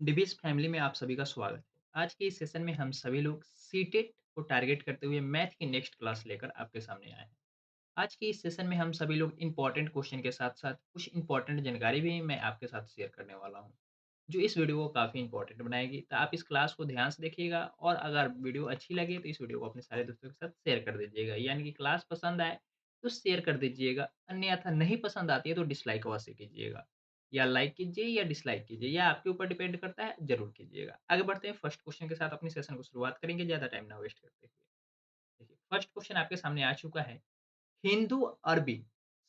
डिबीज़ family में आप सभी का स्वागत है। आज के इस सेशन में हम सभी लोग सीटेट को टारगेट करते हुए मैथ की नेक्स्ट क्लास लेकर आपके सामने आए हैं। आज के इस सेशन में हम सभी लोग इम्पोर्टेंट क्वेश्चन के साथ-साथ कुछ इम्पोर्टेंट जानकारी भी मैं आपके साथ शेयर करने वाला हूँ, जो इस वीडियो को काफ़ी इम्पोर्टेंट बनाएगी। तो आप इस क्लास को ध्यान से देखिएगा और अगर वीडियो अच्छी लगे तो इस वीडियो को अपने सारे दोस्तों के साथ शेयर कर दीजिएगा। यानी कि क्लास पसंद आए तो शेयर कर दीजिएगा, अन्यथा नहीं पसंद आती है तो डिसलाइक अवश्य कीजिएगा। या लाइक कीजिए या डिसलाइक कीजिए, या आपके ऊपर डिपेंड करता है, ज़रूर कीजिएगा। आगे बढ़ते हैं फर्स्ट क्वेश्चन के साथ अपनी सेशन को शुरुआत करेंगे, ज़्यादा टाइम ना वेस्ट करते हुए। देखिए, फर्स्ट क्वेश्चन आपके सामने आ चुका है। हिंदू अरबी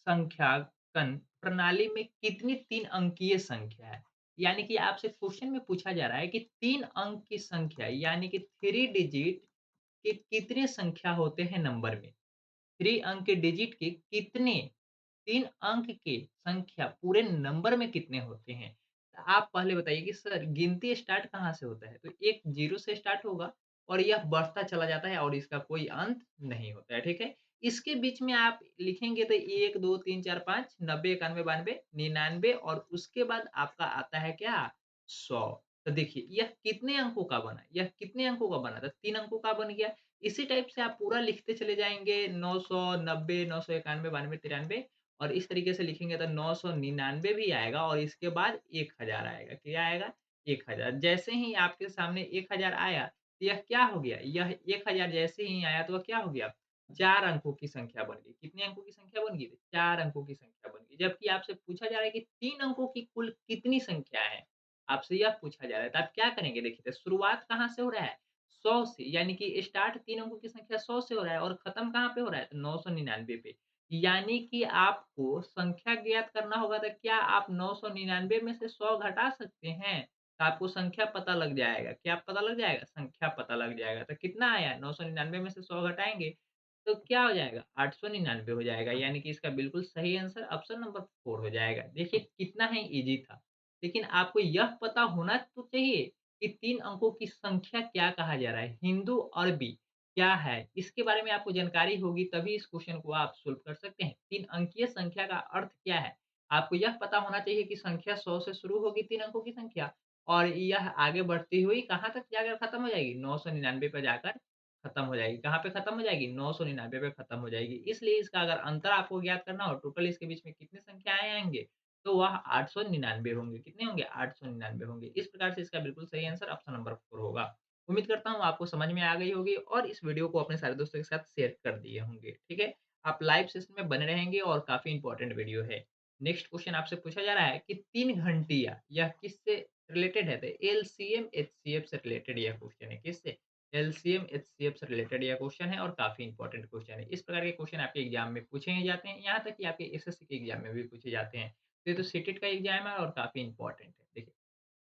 संख्याकन प्रणाली में कितनी 3 अंकीय संख्या है? यानी कि आपसे क्वेश्चन में पूछा जा रहा है कि 3 अंक की संख्या यानी कि 3 डिजिट के कितने संख्या होते हैं नंबर में? 3 अंक के डिजिट के कितने 3 अंक के संख्या पूरे नंबर में कितने होते हैं? तो आप पहले बताइए कि सर गिनती स्टार्ट कहाँ से होता है? तो एक 0 से स्टार्ट होगा और यह बढ़ता चला जाता है और इसका कोई अंत नहीं होता है, ठीक है? इसके बीच में आप लिखेंगे तो 1, 2, 3, 4, 5, 90, 91, 92, 99 और उसके बाद आपका आता है क्या? 100। तो देखिए यह कितने अंकों का बना? यह कितने अंकों का बना? तो 3 अंकों का बन गया। इसी टाइप से आप पूरा लिखते चले जाएँगे 900, 90, 991, 92, 93 और इस तरीके से लिखेंगे तो 999 भी आएगा और इसके बाद 1000 आएगा। क्या आएगा? 1000। जैसे ही आपके सामने 1000 आया, तो यह क्या हो गया? यह 1000 जैसे ही आया तो वह क्या हो गया? 4 अंकों की संख्या बन गई। कितने अंकों की संख्या बन गई? 4 अंकों की संख्या बन गई। जबकि आपसे पूछा जा रहा है कि 3 अंकों की कुल कितनी संख्या है? आपसे यह पूछा जा रहा है। तो आप क्या करेंगे? देखिए, तो शुरुआत कहाँ से हो रहा है? 100 से, यानी कि स्टार्ट 3 अंकों की संख्या 100 से हो रहा है और खत्म कहाँ पे हो रहा है? तो 999 पे। यानी कि आपको संख्या ज्ञात करना होगा, तो क्या आप 999 में से 100 घटा सकते हैं? तो आपको संख्या पता लग जाएगा। क्या पता लग जाएगा? संख्या पता लग जाएगा। तो कितना आया? 999 में से 100 घटाएँगे, तो क्या हो जाएगा? 899 हो जाएगा। यानी कि इसका बिल्कुल सही आंसर ऑप्शन नंबर 4 हो जाएगा। देखिए कितना ही ईज़ी था। लेकिन आपको यह पता होना तो चाहिए कि 3 अंकों की संख्या क्या कहा जा रहा है? हिंदू अरबी क्या है? इसके बारे में आपको जानकारी होगी तभी इस क्वेश्चन को आप सॉल्व कर सकते हैं। 3 अंकीय संख्या का अर्थ क्या है? आपको यह पता होना चाहिए कि संख्या 100 से शुरू होगी 3 अंकों की संख्या और यह आगे बढ़ती हुई कहाँ तक जाकर खत्म हो जाएगी? 999 पे जाकर खत्म हो जाएगी। कहाँ पे खत्म हो जाएगी? 999 पे खत्म हो जाएगी। इसलिए इसका अगर अंतर आपको ज्ञात करना हो, टोटल इसके बीच में कितनी संख्याएँ आएँगे? तो वह 899 होंगे। कितने होंगे? 899 होंगे। इस प्रकार से इसका बिल्कुल सही आंसर ऑप्शन नंबर 4 होगा। उम्मीद करता हूँ आपको समझ में आ गई होगी और इस वीडियो को अपने सारे दोस्तों के साथ शेयर कर दिए होंगे, ठीक है? आप लाइव सेशन में बने रहेंगे और काफ़ी इम्पोर्टेंट वीडियो है। नेक्स्ट क्वेश्चन आपसे पूछा जा रहा है कि 3 घंटियाँ यह किससे रिलेटेड है? तो एलसीएम एचसीएफ से रिलेटेड यह क्वेश्चन है। किससे? एलसीएम एचसीएफ से रिलेटेड यह क्वेश्चन है और काफ़ी इम्पोर्टेंट क्वेश्चन है। इस प्रकार के क्वेश्चन आपके एग्जाम में पूछे ही जाते हैं, यहाँ तक कि आपके एसएससी के एग्जाम में भी पूछे जाते हैं। ये तो सीटेट का एग्जाम है और काफ़ी इम्पोर्टेंट है। देखिए,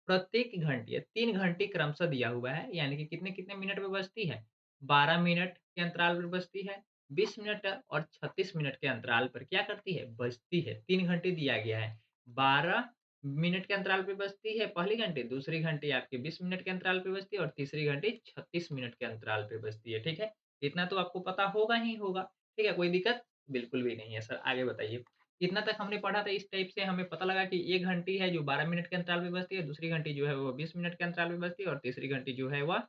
प्रत्येक घंटी 3 घंटी क्रमशः दिया हुआ है, यानी कि कितने-कितने मिनट में बजती है? 12 मिनट के अंतराल पर बजती है, 20 मिनट और 36 मिनट के अंतराल पर क्या करती है? बजती है। 3 घंटी दिया गया है। 12 मिनट के अंतराल पे बजती है पहली घंटी, दूसरी घंटी आपकी 20 मिनट के अंतराल पे बजती है और तीसरी घंटी 36 मिनट के अंतराल पे बजती है, ठीक है? इतना तो आपको पता होगा ही होगा, ठीक है? कोई दिक्कत? बिल्कुल भी नहीं है सर, आगे बताइए। इतना तक हमने पढ़ा था, इस टाइप से हमें पता लगा कि 1 घंटी है जो 12 मिनट के अंतराल पे बजती है, दूसरी घंटी जो है वो 20 मिनट के अंतराल पे बजती है और तीसरी घंटी जो है वह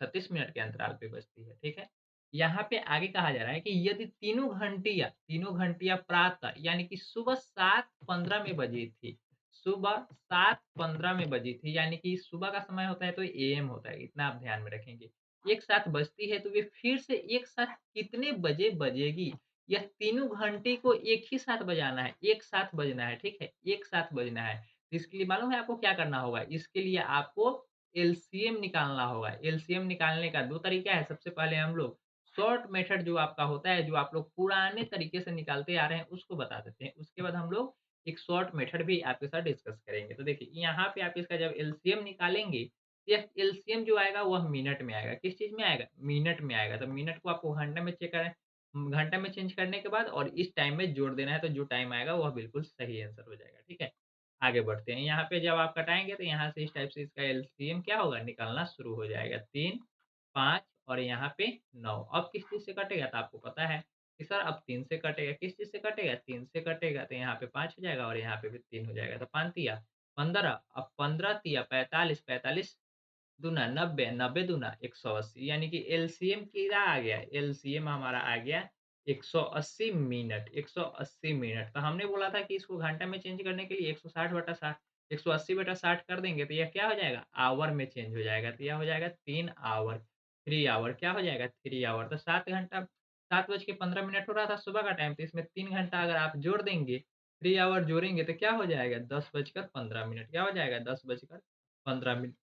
36 मिनट के अंतराल पे बजती है, ठीक है? यहाँ पे आगे कहा जा रहा है कि यदि तीनों घंटियाँ प्रातः यानी कि सुबह 7:15 में बजी थी, सुबह 7:15 में बजी थी, यानी कि सुबह का समय होता है तो एएम होता है, इतना आप ध्यान में रखेंगे। एक साथ बजती है तो वे फिर से एक साथ कितने बजे बजेगी? यह तीनों घंटी को एक ही साथ बजाना है, एक साथ बजना है, ठीक है? एक साथ बजना है। इसके लिए मालूम है आपको क्या करना होगा? इसके लिए आपको एलसीएम निकालना होगा। एलसीएम निकालने का 2 तरीका है। सबसे पहले हम लोग शॉर्ट मेथड जो आपका होता है, जो आप लोग पुराने तरीके से निकालते आ रहे हैं, उसको बता देते हैं। उसके बाद हम लोग एक शॉर्ट मेथड भी आपके साथ डिस्कस करेंगे। तो देखिए, यहाँ पे आप इसका जब एलसीएम निकालेंगे, यह एलसीएम जो आएगा वह मिनट में आएगा। किस चीज़ में आएगा? मिनट में आएगा। तो मिनट को आपको घंटे में चेक करें घंटे में चेंज करने के बाद और इस टाइम में जोड़ देना है, तो जो टाइम आएगा वह बिल्कुल सही आंसर हो जाएगा, ठीक है? आगे बढ़ते हैं। यहाँ पे जब आप घटाएँगे तो यहाँ से इस टाइप से इसका एलसीएम क्या होगा? निकलना शुरू हो जाएगा। 3, 5 और यहाँ पे 9। अब किस चीज़ से कटेगा? तो आपको पता है कि सर अब 3 से कटेगा। किस चीज़ से कटेगा? 3 से कटेगा, तो यहाँ पे 5 हो जाएगा और यहाँ पे भी 3 हो जाएगा। तो 5 तिया 15 अब 15 तिया 45, 45 दूना 90, 90 दूना 180 यानी कि एलसीएम क्या आ गया? एलसीएम हमारा आ गया 180 मिनट, 180 मिनट। तो हमने बोला था कि इसको घंटा में चेंज करने के लिए 160/60, 180/60 कर देंगे तो यह क्या हो जाएगा? आवर में चेंज हो जाएगा। तो यह हो जाएगा 3 आवर, 3 आवर क्या हो जाएगा? 3 आवर तो 7 घंटा 7 बज के 15 मिनट हो रहा था सुबह का टाइम, तो इसमें 3 घंटा अगर आप जोड़ देंगे, 3 आवर जोड़ेंगे तो क्या हो जाएगा? 10 बजकर 15 मिनट। क्या हो जाएगा? 10 बजकर 15 मिनट।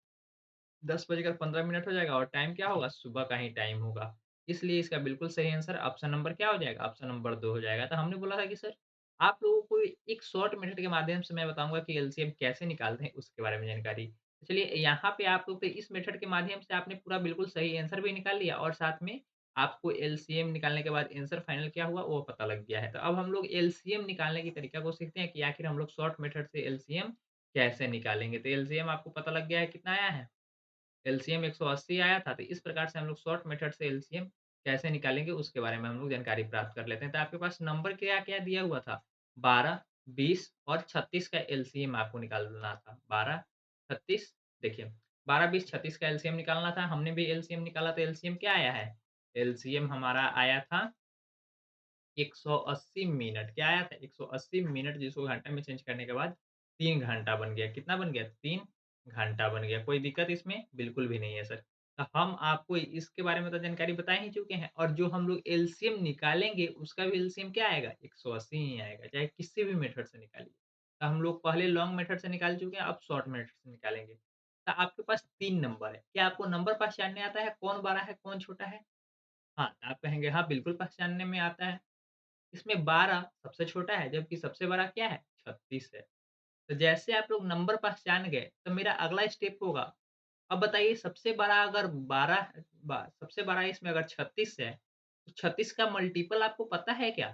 10 बजकर 15 मिनट हो जाएगा और टाइम क्या होगा? सुबह का ही टाइम होगा। इसलिए इसका बिल्कुल सही आंसर ऑप्शन नंबर क्या हो जाएगा? ऑप्शन नंबर 2 हो जाएगा। तो हमने बोला था कि सर आप लोगों को एक शॉर्ट मेथड के माध्यम से मैं बताऊँगा कि एलसीएम कैसे निकालते हैं उसके बारे में जानकारी। तो चलिए यहाँ पे आप लोग तो इस मेथड के माध्यम से आपने पूरा बिल्कुल सही आंसर भी निकाल लिया और साथ में आपको एलसीएम निकालने के बाद आंसर फाइनल क्या हुआ वो पता लग गया है। तो अब हम लोग एलसीएम निकालने की तरीका को सीखते हैं कि आखिर हम लोग शॉर्ट मेथड से एलसीएम कैसे निकालेंगे। तो एलसीएम आपको पता लग गया है कितना आया है? एलसीएम 180 आया था, तो इस प्रकार से हम लोग शॉर्ट मेथड से एलसीएम कैसे निकालेंगे उसके बारे में हम लोग जानकारी प्राप्त कर लेते हैं। तो आपके पास नंबर क्या-क्या दिया हुआ था? 12, 20 और 36 का एलसीएम आपको निकालना था। 12, 36 देखिए 12, 20, 36 का एलसीएम निकालना था। हमने भी एलसीएम निकाला तो एलसीएम क्या आया है? एलसीएम हमारा आया था 180 मिनट। क्या आया था? 180 मिनट जिसको घंटे में चेंज करने के बाद 3 घंटा बन गया। कितना बन गया? 3 घंटा बन गया। कोई दिक्कत इसमें? बिल्कुल भी नहीं है सर। तो हम आपको इसके बारे में तो जानकारी बता ही चुके हैं और जो हम लोग एलसीएम निकालेंगे उसका भी एलसीएम क्या आएगा? 180 ही आएगा, चाहे किसी भी मेथड से निकालिए। तो हम लोग पहले लॉन्ग मेथड से निकाल चुके हैं, अब शॉर्ट मेथड से निकालेंगे। तो आपके पास 3 नंबर है। क्या आपको नंबर पहचानने आता है? कौन बड़ा है, कौन छोटा है? हाँ, आप कहेंगे हाँ, बिल्कुल पहचानने में आता है। इसमें 12 सबसे छोटा है, जबकि सबसे बड़ा क्या है? 36 है। तो जैसे आप लोग नंबर पहचान गए, तो मेरा अगला स्टेप होगा, अब बताइए सबसे बड़ा अगर 12 सबसे बड़ा इसमें अगर 36 है, तो 36 का मल्टीपल आपको पता है क्या?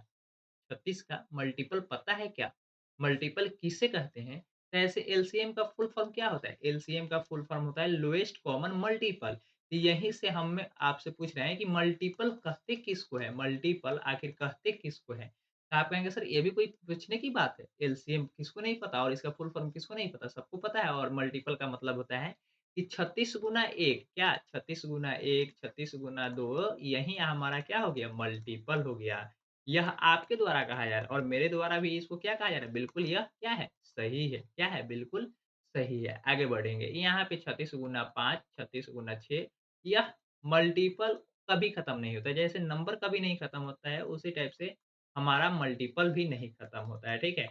36 का मल्टीपल पता है क्या? मल्टीपल किसे कहते हैं? तो ऐसे एलसीएम का फुल फॉर्म क्या होता है? एलसीएम का फुल फॉर्म होता है लोएस्ट कॉमन मल्टीपल। तो यहीं से हम आपसे पूछ रहे हैं कि मल्टीपल कहते किसको है? मल्टीपल आखिर कहते किसको है? तो आप कहेंगे सर ये भी कोई पूछने की बात है? एलसीएम किसको नहीं पता और इसका फुल फॉर्म किसको नहीं पता? सबको पता है और मल्टीपल का मतलब होता है कि 36 गुना 1 क्या? 36 गुना 1, 36 गुना 2 यही हमारा क्या हो गया? मल्टीपल हो गया। यह आपके द्वारा कहा जा रहा है और मेरे द्वारा भी इसको क्या कहा जा रहा है? बिल्कुल यह क्या है? सही है। क्या है? बिल्कुल सही है। आगे बढ़ेंगे। यहाँ पे 36 गुना 5, 36 गुना 6 यह मल्टीपल कभी खत्म नहीं होता है। जैसे नंबर कभी नहीं खत्म होता है, उसी टाइप से हमारा मल्टीपल भी नहीं खत्म होता है, ठीक है?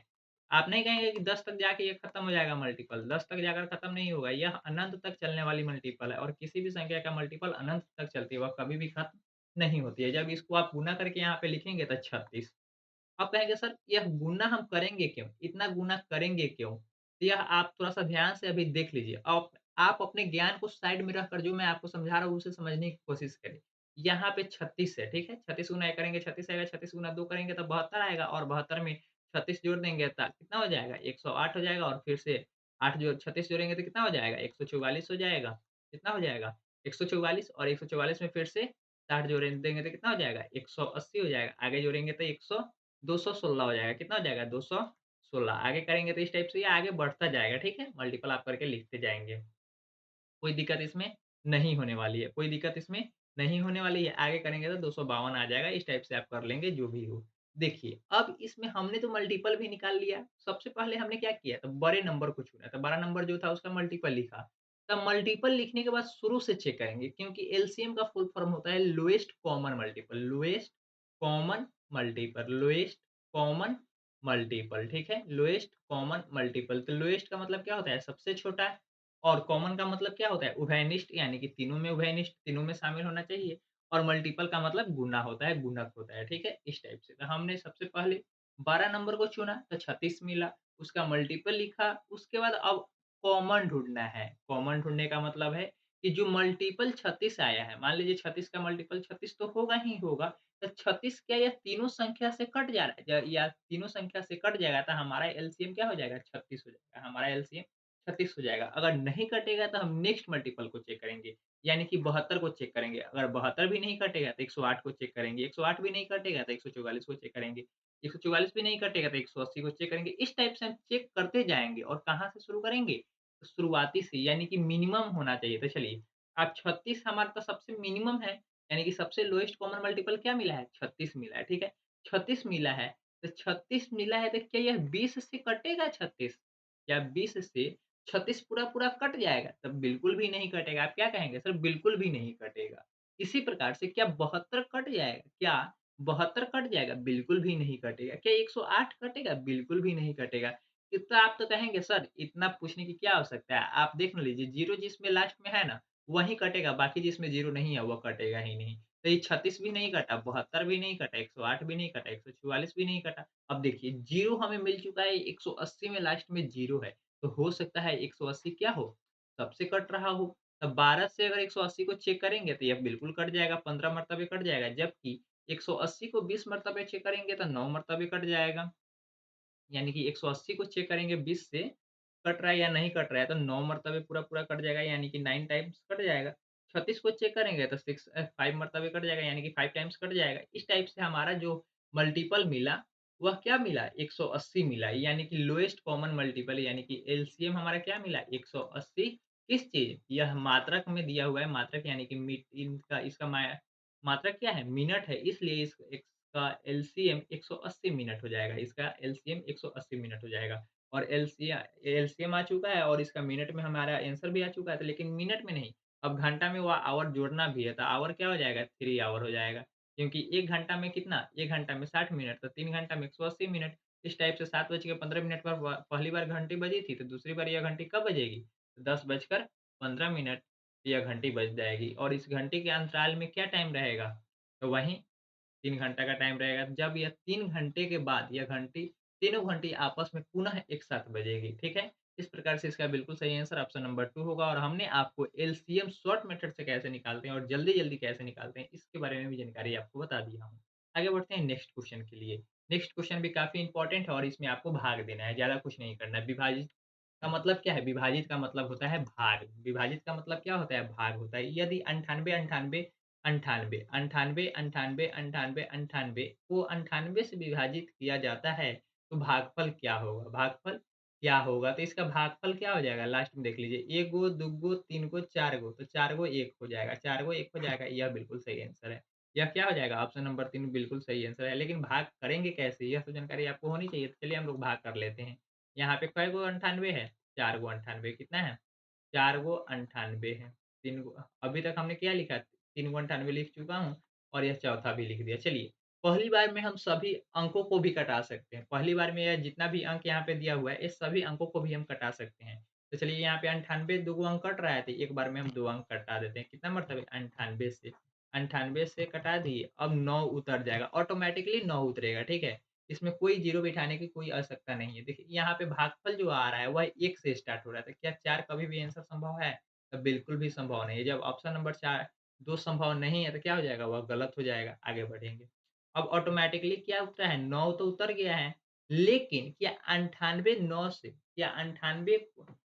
आप नहीं कहेंगे कि 10 तक जाके ये खत्म हो जाएगा मल्टीपल, 10 तक जाकर खत्म नहीं होगा। यह अनंत तक चलने वाली मल्टीपल है और किसी भी संख्या का मल्टीपल अनंत तक चलती है, वह कभी भी खत्म नहीं होती है। जब इसको आप गुना करके यहाँ पे लिखेंगे तो 36 आप कहेंगे सर यह गुना हम करेंगे क्यों? इतना गुना करेंगे क्यों? तो यह आप थोड़ा-सा ध्यान से अभी देख लीजिए। आप अपने ज्ञान को साइड में रखकर जो मैं आपको समझा रहा हूँ उसे समझने की कोशिश करिए। यहाँ पे 36 है, ठीक है? 36 गुना 1 करेंगे 36 आएगा, 36 गुना 2 करेंगे तो 72 आएगा और 72 में 36 जोड़ देंगे तो कितना हो जाएगा? 108 हो जाएगा और फिर से 8 जो 36 जोड़ेंगे तो कितना हो जाएगा? 144 हो जाएगा। कितना हो जाएगा? 144 और 144 में फिर से 60 जोड़ देंगे तो कितना हो जाएगा? 180 हो जाएगा। आगे जोड़ेंगे तो 216 हो जाएगा, कितना हो जाएगा? 216 आगे करेंगे तो इस टाइप से ये आगे बढ़ता जाएगा, ठीक है? मल्टीपल आप करके लिखते जाएँगे। कोई दिक्कत इसमें नहीं होने वाली है, कोई दिक्कत इसमें नहीं होने वाली है। आगे करेंगे तो 252 आ जाएगा, इस टाइप से आप कर लेंगे जो भी हो। देखिए, अब इसमें हमने तो मल्टीपल भी निकाल लिया, सबसे पहले हमने क्या किया? तो बड़े नंबर को चुना, तो बड़ा नंबर जो था उसका मल्टीपल लिखा। तब मल्टीपल लिखने के बाद शुरू से चेक करेंगे क्योंकि एलसीएम का फुल फॉर्म होता है lowest common multiple, lowest common multiple, lowest common multiple, ठीक है? लोएस्ट कॉमन मल्टीपल, तो लोएस्ट का मतलब क्या होता है? सबसे छोटा और कॉमन का मतलब क्या होता है? उभयनिष्ठ यानी कि तीनों में उभयनिष्ठ, तीनों में शामिल होना चाहिए और मल्टीपल का मतलब गुना होता है, गुणक होता है, ठीक है? इस टाइप से। तो हमने सबसे पहले 12 नंबर को चुना तो 36 मिला, उसका मल्टीपल लिखा, उसके बाद अब कॉमन ढूँढना है। कॉमन ढूँढने का मतलब है कि जो मल्टीपल 36 आया है, मान लीजिए 36 का मल्टीपल 36 तो होगा ही होगा, तो 36 क्या यह तीनों संख्या से कट जा रहा है? या तीनों संख्या से कट जाएगा तो हमारा एलसीएम क्या हो जाएगा? 36 हो जाएगा। हमारा एलसीएम 36 हो जाएगा। अगर नहीं कटेगा तो हम नेक्स्ट मल्टीपल को चेक करेंगे, यानी कि 72 को चेक करेंगे। अगर 72 भी नहीं कटेगा तो 108 को चेक करेंगे, 108 भी नहीं कटेगा तो 144 को चेक करेंगे। 144 भी नहीं कटेगा तो 180 को चेक करेंगे। इस टाइप से हम चेक करते जाएँगे और कहाँ से शुरू करेंगे? तो शुरुआती से यानी कि मिनिमम होना चाहिए। तो चलिए, अब 36 हमारा तो सबसे मिनिमम है, यानी कि सबसे लोएस्ट कॉमन मल्टीपल क्या मिला है? 36 मिला है, ठीक है? 36 मिला है, तो 36 मिला है तो क्या यह 20 से कटेगा 36? क्या 20 से 36 पूरा-पूरा कट जाएगा? तब बिल्कुल भी नहीं कटेगा। आप क्या कहेंगे? सर बिल्कुल भी नहीं कटेगा। इसी प्रकार से क्या 72 कट जाएगा? क्या 72 कट जाएगा? बिल्कुल भी नहीं कटेगा। क्या 108 कटेगा? बिल्कुल भी नहीं कटेगा। इतना आप तो कहेंगे सर इतना पूछने की क्या आवश्यकता है? आप देख ना लीजिए 0 जिसमें लास्ट में है ना, वही कटेगा, बाकी जिसमें 0 नहीं है वो कटेगा ही नहीं। तो ये 36 भी नहीं कटा, 72 भी नहीं कटा, 108 भी नहीं कटा, 144 भी नहीं कटा। अब देखिए 0 हमें मिल चुका है, 180 में लास्ट में 0 है, तो हो सकता है 180 क्या हो? सबसे कट रहा हो। तब 12 से अगर 180 को चेक करेंगे तो यह बिल्कुल कट जाएगा, 15 मर्तबे कट जाएगा, जबकि 180 को 20 मर्तबे चेक करेंगे तो 9 मर्तबे कट जाएगा। यानी कि 180 को चेक करेंगे 20 से, कट रहा है या नहीं कट रहा है, तो 9 मर्तबे पूरा-पूरा कट जाएगा यानी कि 9 टाइम्स कट जाएगा। 36 को चेक करेंगे तो 5 मर्तबे कट जाएगा यानी कि 5 टाइम्स कट जाएगा। इस टाइप से हमारा जो मल्टीपल मिला, वह क्या मिला? 180 मिला, यानी कि लोएस्ट कॉमन मल्टीपल यानी कि एलसीएम हमारा क्या मिला? 180 किस चीज़? यह मात्रक में दिया हुआ है, मात्रक यानी कि इनका इसका मात्रक क्या है? मिनट है, इसलिए इसका एलसीएम 180 मिनट हो जाएगा। इसका एलसीएम 180 मिनट हो जाएगा और एलसीएम आ चुका है और इसका मिनट में हमारा आंसर भी आ चुका है, तो लेकिन मिनट में नहीं, अब घंटा में वो आवर जोड़ना भी है, तो आवर क्या हो जाएगा? 3 आवर हो जाएगा। क्योंकि 1 घंटा में कितना? 1 घंटा में 60 मिनट, तो 3 घंटा में 180 मिनट। इस टाइप से 7 बज के 15 मिनट पर पहली बार घंटी बजी थी, तो दूसरी बार यह घंटी कब बजेगी? 10 बजकर 15 मिनट यह घंटी बज जाएगी और इस घंटी के अंतराल में क्या टाइम रहेगा? तो वहीं 3 घंटा का टाइम रहेगा। जब यह 3 घंटे के बाद यह घंटी तीनों घंटी आपस में पुनः एक साथ बजेगी, ठीक है? इस प्रकार से इसका बिल्कुल सही आंसर ऑप्शन नंबर 2 होगा और हमने आपको एलसीएम शॉर्ट मेथड से कैसे निकालते हैं और जल्दी-जल्दी कैसे निकालते हैं, इसके बारे में भी जानकारी आपको बता दिया हूँ। आगे बढ़ते हैं नेक्स्ट क्वेश्चन के लिए। नेक्स्ट क्वेश्चन भी काफ़ी इंपॉर्टेंट है और इसमें आपको भाग देना है, ज़्यादा कुछ नहीं करना है। विभाजित का मतलब क्या है? विभाजित का मतलब होता है भाग। विभाजित का मतलब क्या होता है? भाग होता है। यदि 98, 98 98, 98, 98, 98, 98 को 98 से विभाजित किया जाता है, तो भागफल क्या होगा? भागफल क्या होगा? तो इसका भागफल क्या हो जाएगा? लास्ट में देख लीजिए 1 गो, 2 गो, 3 गो, 4 गो, तो 4 गो 1 हो जाएगा, 4 गो 1 हो जाएगा, यह बिल्कुल सही आंसर है। यह क्या हो जाएगा? ऑप्शन नंबर 3 बिल्कुल सही आंसर है, लेकिन भाग करेंगे कैसे? यह तो जानकारी आपको होनी चाहिए। तो चलिए हम लोग भाग कर लेते हैं। यहाँ पे कै गो 98 है? 4 गो 98 कितना है? 4 गो 98 है। 3 गो अभी तक हमने क्या लिखा? 3 गुणा 98 लिख चुका हूँ और यह चौथा भी लिख दिया। चलिए, पहली बार में हम सभी अंकों को भी कटा सकते हैं। पहली बार में यह जितना भी अंक यहाँ पे दिया हुआ है, इस सभी अंकों को भी हम कटा सकते हैं। तो चलिए यहाँ पे 98 2 गो अंक कट रहा है, तो एक बार में हम 2 अंक कटा देते हैं। कितना मरतबे? 98 से। 98 से कटा दिए, अब 9 उतर जाएगा, ऑटोमैटिकली 9 उतरेगा, ठीक है? इसमें कोई ज़ीरो बिठाने की कोई आवश्यकता नहीं है। देखिए, यहाँ पे भागफल जो आ रहा है, वह 1 से स्टार्ट हो रहा है, तो क्या 4 कभी भी आंसर संभव है? तो बिल्कुल भी संभव नहीं है। जब ऑप्शन नंबर 4 2 संभव नहीं है, तो क्या हो जाएगा? वह गलत हो जाएगा। आगे बढ़ेंगे। अब ऑटोमैटिकली क्या उतरा है? 9 तो उतर गया है, लेकिन क्या 98 9 से क्या 98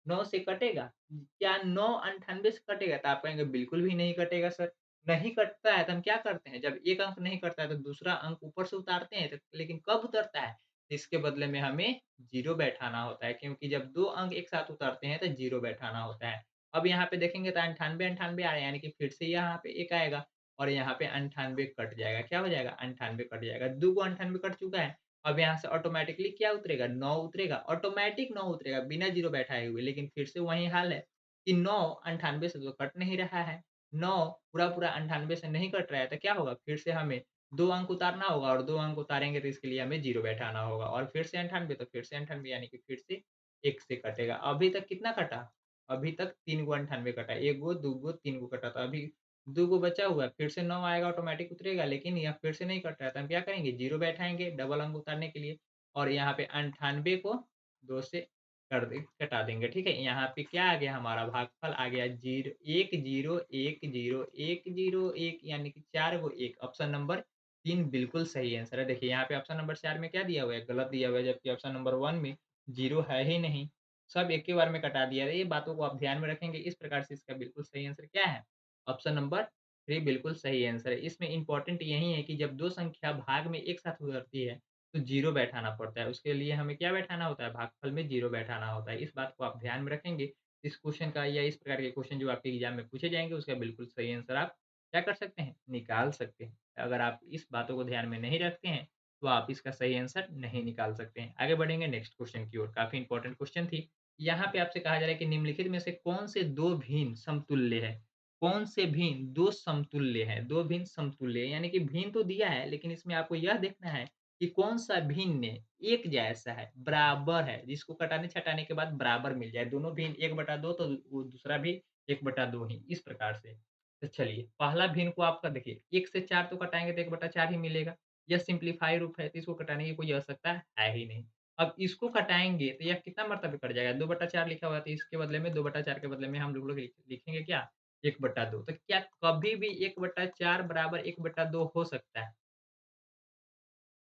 9 से कटेगा? क्या 9 98 से कटेगा? तो आप कहेंगे बिल्कुल भी नहीं कटेगा सर। नहीं कटता है तो हम क्या करते हैं? जब एक अंक नहीं कटता है तो दूसरा अंक ऊपर से उतारते हैं, तो लेकिन कब उतरता है? इसके बदले में हमें 0 बैठाना होता है क्योंकि जब 2 अंक एक साथ उतरते हैं तो 0 बैठाना होता है। अब यहाँ पे देखेंगे तो 98, 98 आ रहा है यानी कि फिर से यहाँ पे 1 आएगा और यहाँ पे 98 कट जाएगा। क्या हो जाएगा? 98 कट जाएगा। 2 को 98 कट चुका है। अब यहाँ से ऑटोमैटिकली क्या उतरेगा? 9 उतरेगा, ऑटोमैटिक 9 उतरेगा बिना 0 बैठाए हुए। लेकिन फिर से वही हाल है कि 9 98 से तो कट नहीं रहा है। 9 पूरा-पूरा 98 से नहीं कट रहा है, तो क्या होगा? फिर से हमें 2 अंक उतारना होगा और 2 अंक उतारेंगे तो इसके लिए हमें 0 बैठाना होगा और फिर से 98 तो फिर से 98 यानी कि फिर से 1 से कटेगा। अभी तक कितना कटा? अभी तक 3 गो 98 कटा। 1 गो, 2 गो, 3 गो कटा, तो अभी 2 गो बचा हुआ है, फिर से 9 आएगा ऑटोमैटिक उतरेगा, लेकिन यह फिर से नहीं कट रहा है, तो हम क्या करेंगे? 0 बैठाएँगे डबल अंक उतारने के लिए और यहाँ पे 98 को 2 से कर दे घटा देंगे, ठीक है? यहाँ पे क्या आ गया हमारा भागफल आ गया 1 0 1 0 1 0 1 यानी कि 4 गो 1 ऑप्शन नंबर 3 बिल्कुल सही आंसर है। देखिए यहाँ पे ऑप्शन नंबर 4 में क्या दिया हुआ है? गलत दिया हुआ है जबकि ऑप्शन नंबर 1 में 0 है ही नहीं। सब एक ही बार में कटा दिया है। ये बातों को आप ध्यान में रखेंगे इस प्रकार से इसका बिल्कुल सही आंसर क्या है? ऑप्शन नंबर 3 बिल्कुल सही आंसर है। इसमें इम्पोर्टेंट यही है कि जब 2 संख्या भाग में एक साथ उतरती है, तो ज़ीरो बैठाना पड़ता है। उसके लिए हमें क्या बैठाना होता है? भागफल में ज़ीरो बैठाना होता है। इस बात को आप ध्यान में रखेंगे, इस क्वेश्चन का या इस प्रकार के क्वेश्चन जो आपके एग्ज़ाम में पूछे जाएँगे, उसका बिल्कुल सही आंसर आप क्या कर सकते हैं? निकाल सकते हैं। अगर आप इस बातों को ध्यान में नहीं रखते हैं, तो आप इसका सही आंसर नहीं निकाल सकते हैं। आगे बढ़ेंगे नेक्स्ट क्वेश्चन की ओर, काफ़ी इंपॉर्टेंट क्वेश्चन थी। यहाँ पे आपसे कहा जा रहा है कि निम्नलिखित में से कौन से 2 भिन्न समतुल्य हैं? कौन से भिन्न 2 समतुल्य हैं? 2 भिन्न समतुल्य यानी कि भिन्न तो दिया है, लेकिन इसमें आपको यह देखना है कि कौन-सा भिन्न एक जैसा है, बराबर है, जिसको कटाने-छटाने के बाद बराबर मिल जाए। दोनों भिन्न 1/2 तो वो दूसरा भी 1/2 ही, इस प्रकार से। तो चलिए, पहला भिन्न को आपका देखिए 1 से 4 तो घटाएँगे तो 1/4 ही मिलेगा। यह सिम्प्लीफाई रूप है, तो इसको घटाने की कोई आवश्यकता है ही नहीं। अब इसको घटाएँगे तो यह कितना मरतबे कट जाएगा? 2/4 लिखा हुआ है, तो इसके बदले में 2/4 के बदले में हम लोग लिखेंगे क्या? 1/2 तो क्या कभी भी 1/4 बराबर 1/2 हो सकता है?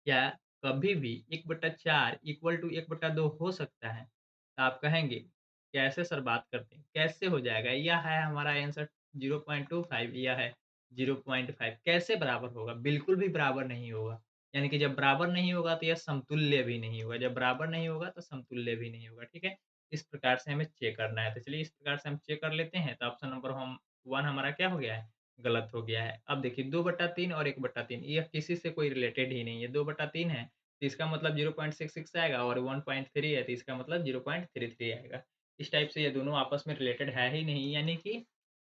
क्या कभी भी 1/4 इक्वल टू 1/2 हो सकता है? तो आप कहेंगे, कैसे सर बात करते हैं? कैसे हो जाएगा? यह है हमारा आंसर 0.25 यह है 0.5 कैसे बराबर होगा? बिल्कुल भी बराबर नहीं होगा। यानी कि जब बराबर नहीं होगा तो यह समतुल्य भी नहीं होगा, जब बराबर नहीं होगा तो समतुल्य भी नहीं होगा, ठीक है? इस प्रकार से हमें चेक करना है। तो चलिए इस प्रकार से हम चेक कर लेते हैं, तो ऑप्शन नंबर हम 1 हमारा क्या हो गया है? गलत हो गया है। अब देखिए 2/3 और 1/3 यह किसी से कोई रिलेटेड ही नहीं है। 2/3 है, तो इसका मतलब 0.66 आएगा और 1.3 है, तो इसका मतलब 0.33 आएगा। इस टाइप से ये दोनों आपस में रिलेटेड है ही नहीं, यानी कि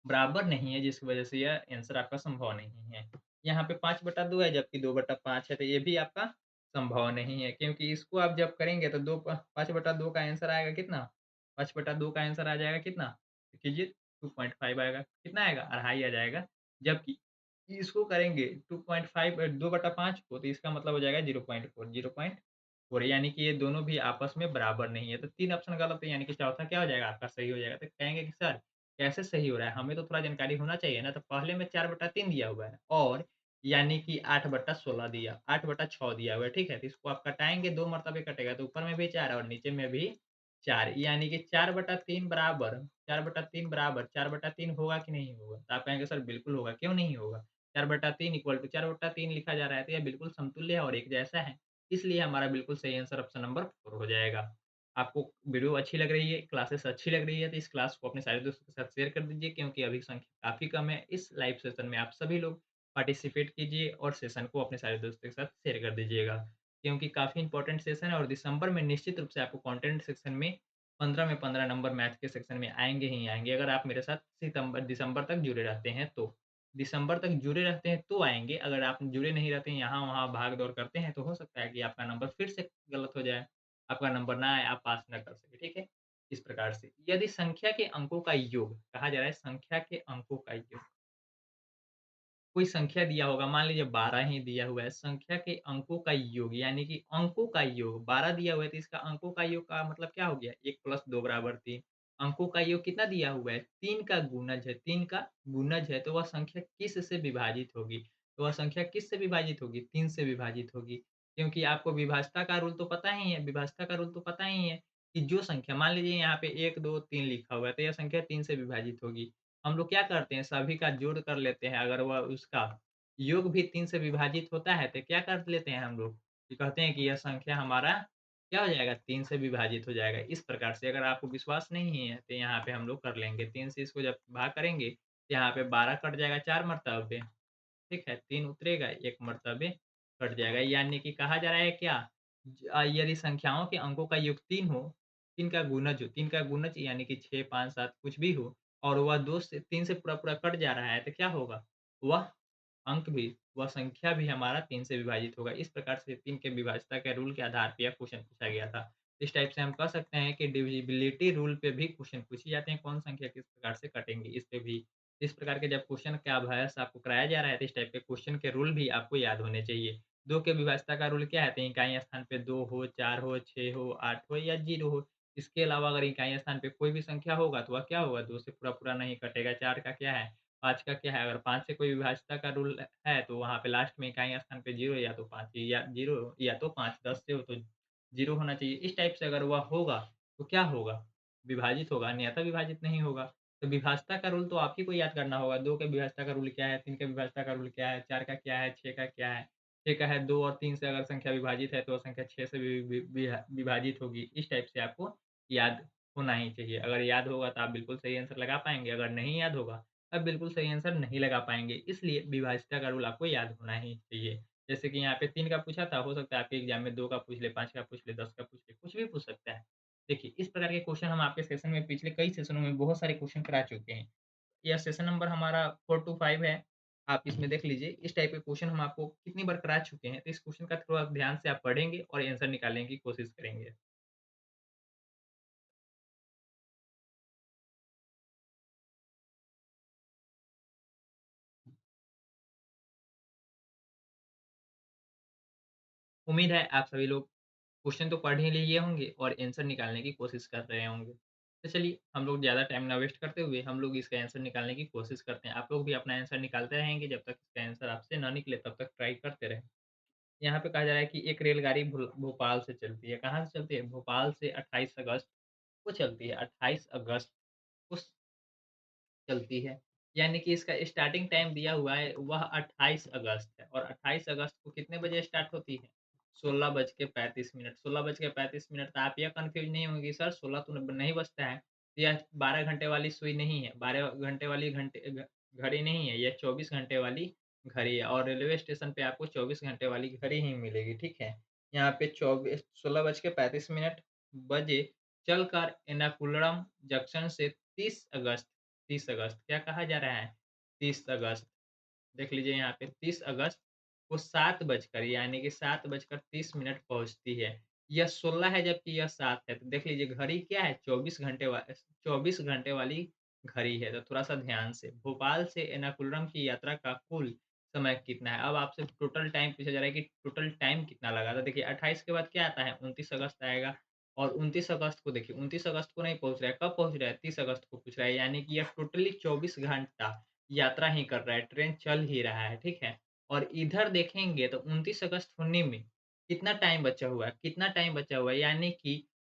बराबर नहीं है, जिसकी वजह से यह आंसर आपका संभव नहीं है। यहाँ पे 5/2 है, जबकि 2/5 है, तो ये भी आपका संभव नहीं है, क्योंकि इसको आप जब करेंगे तो 5/2 का आंसर आएगा कितना? 5/2 का आंसर आ जाएगा कितना? कीजिए 2.5 आएगा। कितना आएगा? 2.5 आ जाएगा। जबकि इसको करेंगे 2.5 2/5 को तो इसका मतलब हो जाएगा 0.4 यानी कि ये दोनों भी आपस में बराबर नहीं है। तो 3 ऑप्शन गलत है यानी कि चौथा क्या हो जाएगा आपका सही हो जाएगा। तो कहेंगे कि सर कैसे सही हो रहा है? हमें तो थोड़ा जानकारी होना चाहिए ना। तो पहले में 4/3 दिया हुआ है और यानी कि 8/6 दिया हुआ है, ठीक है? तो इसको आप घटाएँगे 2 मर्तबे कटेगा तो ऊपर में भी 4 और नीचे में भी 4 यानी कि 4/3 होगा कि नहीं होगा? तो आप कहेंगे सर बिल्कुल होगा, क्यों नहीं होगा? 4/3 इक्वल टू 4/3 लिखा जा रहा है, तो यह बिल्कुल समतुल्य है और एक जैसा है। इसलिए हमारा बिल्कुल सही आंसर ऑप्शन नंबर 4 हो जाएगा। आपको वीडियो अच्छी लग रही है, क्लासेस अच्छी लग रही है, तो इस क्लास को अपने सारे दोस्तों के साथ शेयर कर दीजिए क्योंकि अभी संख्या काफ़ी कम है। इस लाइव सेशन में आप सभी लोग पार्टिसिपेट कीजिए और सेशन को अपने सारे दोस्तों के साथ शेयर कर दीजिएगा। क्योंकि काफ़ी इंपॉर्टेंट सेशन है और दिसंबर में निश्चित रूप से आपको कंटेंट सेक्शन में 15 में 15 नंबर मैथ के सेक्शन में आएँगे ही आएँगे, अगर आप मेरे साथ दिसंबर तक जुड़े रहते हैं तो। दिसंबर तक जुड़े रहते हैं तो आएँगे, अगर आप जुड़े नहीं रहते हैं, यहाँ-वहाँ भाग-दौड़ करते हैं, तो हो सकता है कि आपका नंबर फिर से गलत हो जाए, आपका नंबर ना आए, आप पास ना कर सकें, ठीक है? इस प्रकार से। यदि संख्या के अंकों का योग कहा जा रहा है संख्या के अंकों का योग कोई संख्या दिया होगा, मान लीजिए 12 ही दिया हुआ है, संख्या के अंकों का योग यानी कि अंकों का योग 12 दिया हुआ है, तो इसका अंकों का योग का मतलब क्या हो गया? 1 + 2 = 3 अंकों का योग कितना दिया हुआ है? 3 का गुणज है 3 का गुणज है, तो वह संख्या किस से विभाजित होगी? तो वह संख्या किस से विभाजित होगी? 3 से विभाजित होगी, क्योंकि आपको विभाज्यता का रूल तो पता ही है विभाज्यता का रूल तो पता ही है कि जो संख्या मान लीजिए यहाँ पे 1, 2, 3 लिखा हुआ है, तो यह संख्या 3 से विभाजित होगी। हम लोग क्या करते हैं सभी का जोड़ कर लेते हैं, अगर वह उसका योग भी 3 से विभाजित होता है, तो क्या कर लेते हैं हम लोग कि कहते हैं कि यह संख्या हमारा क्या हो जाएगा 3 से विभाजित हो जाएगा। इस प्रकार से अगर आपको विश्वास नहीं है, तो यहाँ पे हम लोग कर लेंगे 3 से इसको जब भाग करेंगे, तो यहाँ पे 12 कट जाएगा 4 मरतबे, ठीक है? 3 उतरेगा 1 मरतबे कट जाएगा, यानी कि कहा जा रहा है क्या? यदि संख्याओं के अंकों का योग 3 हो, 3 का गुणज यानी कि 6, 5, 7 कुछ भी हो और वह 2 से 3 से पूरा-पूरा कट जा रहा है, तो क्या होगा? वह अंक भी वह संख्या भी हमारा 3 से विभाजित होगा। इस प्रकार से 3 के विभाज्यता के रूल के आधार पे यह क्वेश्चन पूछा गया था। इस टाइप से हम कह सकते हैं कि डिविजिबिलिटी रूल पे भी क्वेश्चन पूछे जाते हैं, कौन संख्या किस प्रकार से कटेंगी, इस पे भी। इस प्रकार के जब क्वेश्चन का अभ्यास आपको कराया जा रहा है, तो इस टाइप के क्वेश्चन के रूल भी आपको याद होने चाहिए। 2 के विभाज्यता का रूल क्या है? तो इकाई स्थान पे 2 हो, 4 हो, 6 हो, 8 हो या 0 हो। इसके अलावा अगर इकाई स्थान पे कोई भी संख्या होगा, तो वह क्या होगा? 2 से पूरा-पूरा नहीं कटेगा। 4 का क्या है? 5 का क्या है? अगर 5 से कोई विभाज्यता का रूल है, तो वहाँ पे लास्ट में इकाई स्थान पे 0 या तो 5 या 0 या तो 5, 10 से हो तो 0 होना चाहिए। इस टाइप से अगर वह होगा, तो क्या होगा? विभाजित होगा, अन्यथा विभाजित नहीं होगा। तो विभाज्यता का रूल तो आप ही को याद करना होगा। 2 के विभाज्यता का रूल क्या है? 3 के विभाज्यता का रूल क्या है? 4 का क्या है? 6 का क्या है? ठीक है, 2 और 3 से अगर संख्या विभाजित है, तो संख्या 6 से विभाजित होगी। इस टाइप से आपको याद होना ही चाहिए। अगर याद होगा तो आप बिल्कुल सही आंसर लगा पाएँगे, अगर नहीं याद होगा, तब बिल्कुल सही आंसर नहीं लगा पाएँगे। इसलिए विभाज्यता का रूल आपको याद होना ही चाहिए। जैसे कि यहाँ पे 3 का पूछा था, हो सकता है आपके एग्ज़ाम में 2 का पूछ ले, 5 का पूछ ले, 10 का पूछ ले, कुछ भी पूछ सकता है। देखिए, इस प्रकार के क्वेश्चन हम आपके सेशन में पिछले कई सेशनों में बहुत सारे क्वेश्चन करा चुके हैं। यह सेशन नंबर हमारा 4 टू 5 है। आप इसमें देख लीजिए, इस टाइप के क्वेश्चन हम आपको कितनी बार करा चुके हैं, तो इस क्वेश्चन का थोड़ा ध्यान से आप पढ़ेंगे और आंसर निकालने की कोशिश करेंगे। उम्मीद है आप सभी लोग क्वेश्चन तो पढ़ ही लिए होंगे और आंसर निकालने की कोशिश कर रहे होंगे। तो चलिए, हम लोग ज़्यादा टाइम ना वेस्ट करते हुए हम लोग इसका आंसर निकालने की कोशिश करते हैं। आप लोग भी अपना आंसर निकालते रहेंगे, जब तक इसका आंसर आपसे ना निकले तब तक ट्राई करते रहें। यहाँ पे कहा जा रहा है कि एक रेलगाड़ी भोपाल से चलती है। कहाँ से चलती है? भोपाल से 28 अगस्त को चलती है। 28 अगस्त को चलती है। यानी कि इसका स्टार्टिंग टाइम दिया हुआ है वह 28 अगस्त है और 28 अगस्त को कितने बजे स्टार्ट होती है? 16 बज के 35 मिनट। 16 बज के 35 मिनट तो आप यह कन्फ्यूज़ नहीं होंगे कि सर 16 तो नहीं बजता है। यह 12 घंटे वाली सुई नहीं है, 12 घंटे वाली घड़ी नहीं है, यह 24 घंटे वाली घड़ी है और रेलवे स्टेशन पे आपको 24 घंटे वाली घड़ी ही मिलेगी, ठीक है? यहाँ पे 16 बज के 35 मिनट बजे चलकर एर्नाकुलम जंक्शन से 30 अगस्त क्या कहा जा रहा है? 30 अगस्त देख लीजिए यहाँ पे 30 अगस्त को 7 बजकर यानी कि 7 बजकर 30 मिनट पहुँचती है। यह 16 है जबकि यह 7 है। तो देख लीजिए घड़ी क्या है 24 घंटे वाली घड़ी है। तो थोड़ा-सा ध्यान से भोपाल से एर्नाकुलम की यात्रा का कुल समय कितना है? अब आपसे टोटल टाइम पूछा जा रहा है कि टोटल टाइम कितना लगा? तो देखिए 28 के बाद क्या आता है? 29 अगस्त आएगा और 29 अगस्त को देखिए 29 अगस्त को नहीं पहुँच रहा है, कब पहुँच रहा है? 30 अगस्त को पूछ रहा है यानी कि यह टोटली 24 घंटा यात्रा ही कर रहा है, ट्रेन चल ही रहा है, ठीक है? और इधर देखेंगे तो 29 अगस्त होने में कितना टाइम बचा हुआ है? कितना टाइम बचा हुआ है? यानी कि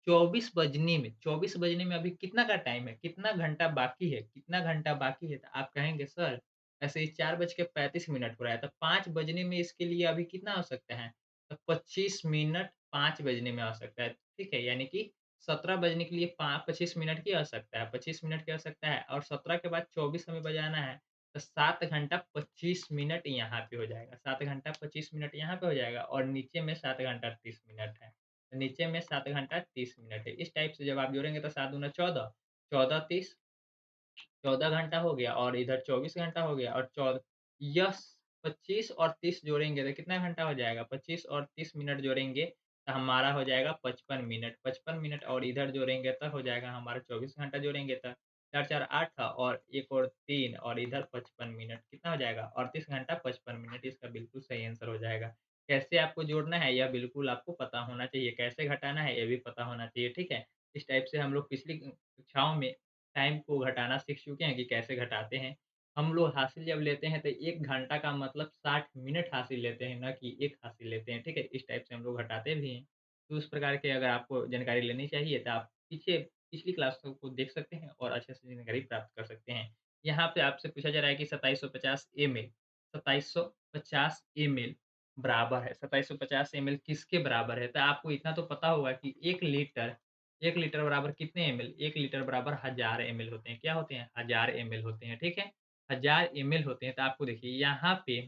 24 बजने में अभी कितना का टाइम है? कितना घंटा बाकी है? कितना घंटा बाकी है? तो आप कहेंगे सर ऐसे ही 4 बज के 35 मिनट हो रहा है, तो 5 बजने में इसके लिए अभी कितना हो सकता है? तो 25 मिनट 5 बजने में आ सकता है, ठीक है? यानी कि 17 बजने के लिए 25 मिनट की आवश्यकता है, 25 मिनट की आवश्यकता है और 17 के बाद 24 हमें बजाना है, तो 7 घंटा 25 मिनट यहाँ पे हो जाएगा। 7 घंटा 25 मिनट यहाँ पे हो जाएगा और नीचे में 7 घंटा 30 मिनट है। तो नीचे में 7 घंटा 30 मिनट है। इस टाइप से जब आप जोड़ेंगे तो 7 दूना 14, 14 30 14 घंटा हो गया और इधर 24 घंटा हो गया और 25 और 30 जोड़ेंगे तो कितना घंटा हो जाएगा? 25 और 30 मिनट जोड़ेंगे तो हमारा हो जाएगा 55 मिनट। 55 मिनट और इधर जोड़ेंगे तो हो जाएगा हमारा 24 घंटा जोड़ेंगे तो 4 4 8 था और 1 और 3 और इधर 55 मिनट कितना हो जाएगा? 38 घंटा 55 मिनट इसका बिल्कुल सही आंसर हो जाएगा। कैसे आपको जोड़ना है यह बिल्कुल आपको पता होना चाहिए, कैसे घटाना है ये भी पता होना चाहिए, ठीक है? इस टाइप से हम लोग पिछली कक्षाओं में टाइम को घटाना सीख चुके हैं कि कैसे घटाते हैं। हम लोग हासिल जब लेते हैं तो 1 घंटा का मतलब 60 मिनट हासिल लेते हैं, ना कि 1 हासिल लेते हैं, ठीक है? इस टाइप से हम लोग घटाते भी हैं। तो उस प्रकार के अगर आपको जानकारी लेनी चाहिए तो आप पिछली क्लासों को देख सकते हैं और अच्छे से जानकारी प्राप्त कर सकते हैं। यहाँ पे आपसे पूछा जा रहा है कि 2750 एमएल 2750 एमएल बराबर है, 2750 एमएल किसके बराबर है? तो आपको इतना तो पता होगा कि 1 लीटर बराबर कितने एमएल? 1 लीटर बराबर 1000 एमएल होते हैं। क्या होते हैं? 1000 एमएल होते हैं, ठीक है? 1000 एमएल होते हैं, तो आपको देखिए यहाँ पे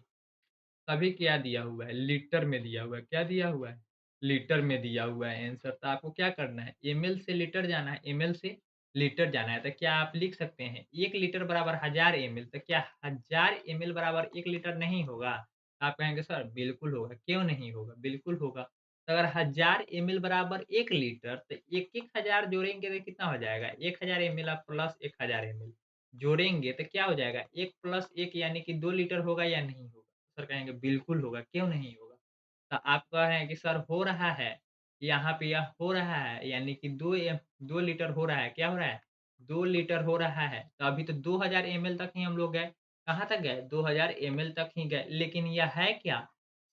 अभी क्या दिया हुआ है? लीटर में दिया हुआ है। क्या दिया हुआ है? लीटर में दिया हुआ है आंसर। तो आपको क्या करना है? एमएल से लीटर जाना है, एमएल से लीटर जाना है। तो क्या आप लिख सकते हैं 1 लीटर बराबर 1000 एमएल, तो क्या 1000 एमएल बराबर 1 लीटर नहीं होगा? आप कहेंगे सर बिल्कुल होगा, क्यों नहीं होगा? बिल्कुल होगा। तो अगर 1000 एमएल बराबर 1 लीटर तो 1-1 हज़ार जोड़ेंगे तो कितना हो जाएगा? 1000 एमएल आप प्लस 1000 एमएल जोड़ेंगे तो क्या हो जाएगा? 1 प्लस 1 यानी कि 2 लीटर होगा या नहीं होगा? सर कहेंगे बिल्कुल होगा, क्यों नहीं होगा? तो आप कह रहे हैं कि सर हो रहा है, यहाँ पे यह हो रहा है यानी कि 2 लीटर हो रहा है, क्या हो रहा है? 2 लीटर हो रहा है, तो अभी तो 2000 एमएल तक ही हम लोग गए, कहाँ तक गए? 2000 एमएल तक ही गए, लेकिन यह है क्या?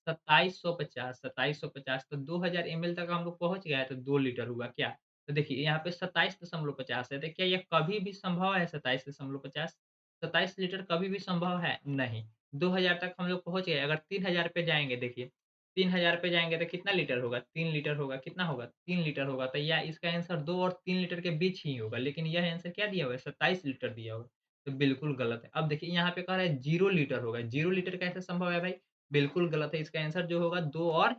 2750 तो 2000 एमएल तक हम लोग पहुँच गए तो 2 लीटर हुआ क्या? तो देखिए यहाँ पे 27.50 है, तो क्या यह कभी भी संभव है 27.50? 27 लीटर कभी भी संभव है? नहीं। 2000 तक हम लोग पहुँच गए, अगर 3000 पे जाएँगे देखिए, 3000 पे जाएँगे तो कितना लीटर होगा? 3 लीटर होगा, कितना होगा? 3 लीटर होगा, तो या इसका आंसर 2 और 3 लीटर के बीच ही होगा, लेकिन यह आंसर क्या दिया हुआ है? 27 लीटर दिया हुआ है, तो बिल्कुल गलत है। अब देखिए यहाँ पे कह रहा है 0 लीटर होगा, 0 लीटर कैसे संभव है भाई? बिल्कुल गलत है, इसका आंसर जो होगा 2 और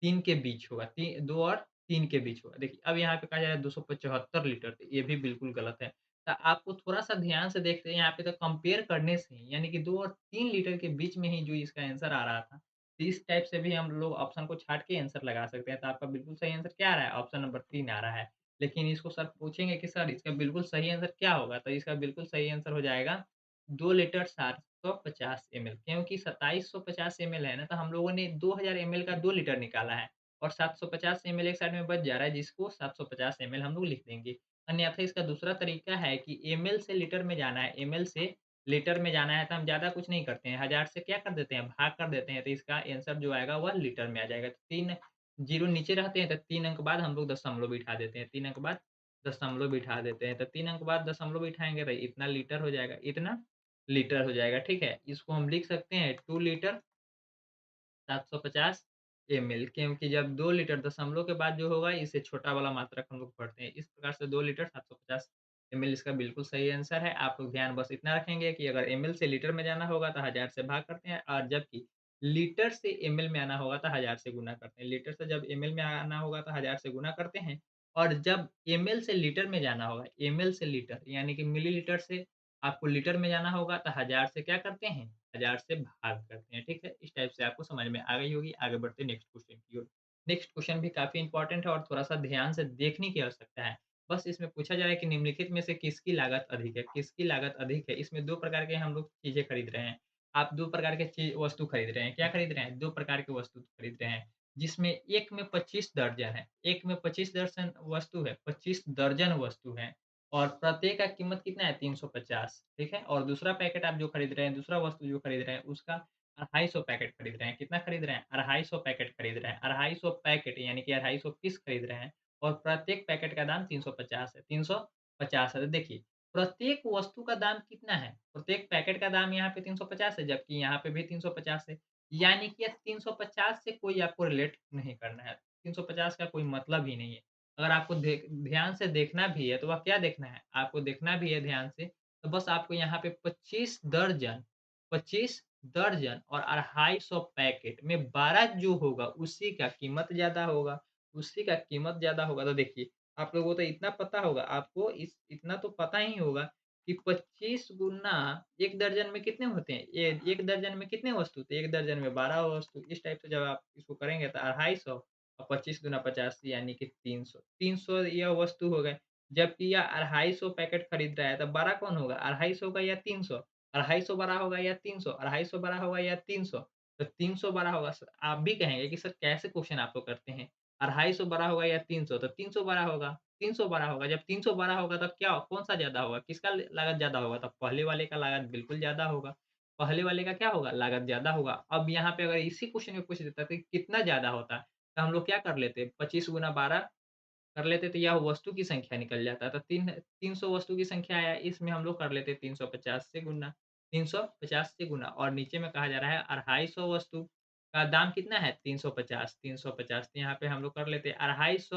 3 के बीच होगा, 2 और 3 के बीच होगा। देखिए, अब यहाँ पे कहा जा रहा है 275 लीटर, तो ये भी बिल्कुल गलत है। आपको थोड़ा-सा ध्यान से देखते हैं यहाँ पे तो कंपेयर करने से ही यानी कि 2 और 3 लीटर के बीच में ही जो इसका आंसर आ रहा था, तो इस टाइप से भी हम लोग ऑप्शन को छाँट के आंसर लगा सकते हैं। तो आपका बिल्कुल सही आंसर क्या आ रहा है? ऑप्शन नंबर 3 आ रहा है। लेकिन इसको सर पूछेंगे कि सर इसका बिल्कुल सही आंसर क्या होगा? तो इसका बिल्कुल सही आंसर हो जाएगा 2 लीटर 750 एमएल क्योंकि 2750 एमएल है ना, तो हम लोगों ने 2000 एमएल का 2 लीटर निकाला है और 750 एमएल एक साइड में बच जा रहा है जिसको 750 एमएल हम लोग लिख देंगे। अन्यथा इसका दूसरा तरीका है कि एमएल से लीटर में जाना है, एमएल से लीटर में जाना है तो हम ज़्यादा कुछ नहीं करते हैं, 1000 से क्या कर देते हैं, भाग कर देते हैं, तो इसका आंसर जो आएगा वह लीटर में आ जाएगा। तो 3 जीरो नीचे रहते हैं तो 3 अंक बाद हम लोग दशमलव बिठा देते हैं, 3 अंक बाद दशमलव बिठा देते हैं, तो 3 अंक बाद दशमलव बिठाएँगे तो इतना लीटर हो जाएगा, इतना लीटर हो जाएगा, ठीक है? इसको हम लिख सकते हैं 2 लीटर 750 एमएल क्योंकि जब 2 लीटर दशमलव के बाद जो होगा इसे छोटा वाला मात्रक हम लोग पढ़ते हैं। इस प्रकार से 2 लीटर 750 एमएल इसका बिल्कुल सही आंसर है। आप लोग ध्यान बस इतना रखेंगे कि अगर एमएल से लीटर में जाना होगा तो 1000 से भाग करते हैं और जबकि लीटर से एमएल में आना होगा तो 1000 से गुणा करते हैं। लीटर से जब एमएल में आना होगा तो 1000 से गुणा करते हैं और जब एमएल से लीटर में जाना होगा, एमएल से लीटर यानी कि मिलीलीटर से आपको लीटर में जाना होगा तो 1000 से क्या करते हैं? 1000 से भाग करते हैं, ठीक है? इस टाइप से आपको समझ में आ गई होगी, आगे बढ़ते हैं नेक्स्ट क्वेश्चन की ओर। नेक्स्ट क्वेश्चन भी काफ़ी इम्पोर्टेंट है और थोड़ा-सा ध्यान से देखने की आवश्यकता है। बस इसमें पूछा जा रहा है कि निम्नलिखित में से किसकी लागत अधिक है? किसकी लागत अधिक है? इसमें 2 प्रकार के हम लोग चीज़ें खरीद रहे हैं। आप 2 प्रकार के वस्तु खरीद रहे हैं। क्या खरीद रहे हैं? 2 प्रकार के वस्तु खरीद रहे हैं, जिसमें एक में 25 दर्जन है, एक में 25 दर्जन वस्तु है, 25 दर्जन वस्तु है। और प्रत्येक का कीमत कितना है 350 ठीक है? और दूसरा पैकेट आप जो खरीद रहे हैं, दूसरा वस्तु जो खरीद रहे हैं उसका 250 पैकेट खरीद रहे हैं। कितना खरीद रहे हैं? 250 पैकेट खरीद रहे हैं। 250 पैकेट यानी कि 250 पीस खरीद रहे हैं और प्रत्येक पैकेट का दाम 350 है, 350 है। तो देखिए, प्रत्येक वस्तु का दाम कितना है? प्रत्येक पैकेट का दाम यहाँ पे 350 है, जबकि यहाँ पे भी 350 है। यानी कि 350 से कोई आपको रिलेट नहीं करना है। 350 का कोई मतलब ही नहीं है। अगर आपको ध्यान से देखना भी है, तो वह क्या देखना है? आपको देखना भी है ध्यान से, तो बस आपको यहाँ पे 25 दर्जन और 250 पैकेट में 12 जो होगा, उसी का कीमत ज़्यादा होगा, उसी का कीमत ज़्यादा होगा। तो देखिए, आप लोगों को तो इतना पता होगा, आपको इस इतना तो पता ही होगा कि 25 गुना 1 दर्जन में कितने होते हैं? 1 दर्जन में कितने वस्तु थे? 1 दर्जन में 12 वस्तु। इस टाइप से जब आप इसको करेंगे तो 250 और 25 दूना 50 यानी कि 300 300 यह वस्तु हो गए, जबकि यह 250 पैकेट खरीद रहा है, तो बड़ा कौन होगा? 250 का या 300? 250 बड़ा होगा या 300? 250 बड़ा होगा या 300? तो 300 बड़ा होगा सर। आप भी कहेंगे कि सर कैसे क्वेश्चन आप लोग करते हैं? 250 बड़ा होगा या 300? तो 300 बड़ा होगा, 300 बड़ा होगा। जब 300 बड़ा होगा तब क्या कौन-सा ज़्यादा होगा? किसका लागत ज़्यादा होगा? तब पहले वाले का लागत बिल्कुल ज़्यादा होगा। पहले वाले का क्या होगा? लागत ज़्यादा होगा। अब यहाँ पे अगर इसी क्वेश्चन में पूछ देता तो कितना ज़्यादा होता? तो हम लोग क्या कर लेते 25 गुना 12 कर लेते तो यह वस्तु की संख्या निकल जाता। तो 300 वस्तु की संख्या आया, इसमें हम लोग कर लेते 350 से गुना 350 से गुना और नीचे में कहा जा रहा है 250 वस्तु का दाम कितना है 350 350 तो यहाँ पे हम लोग कर लेते 250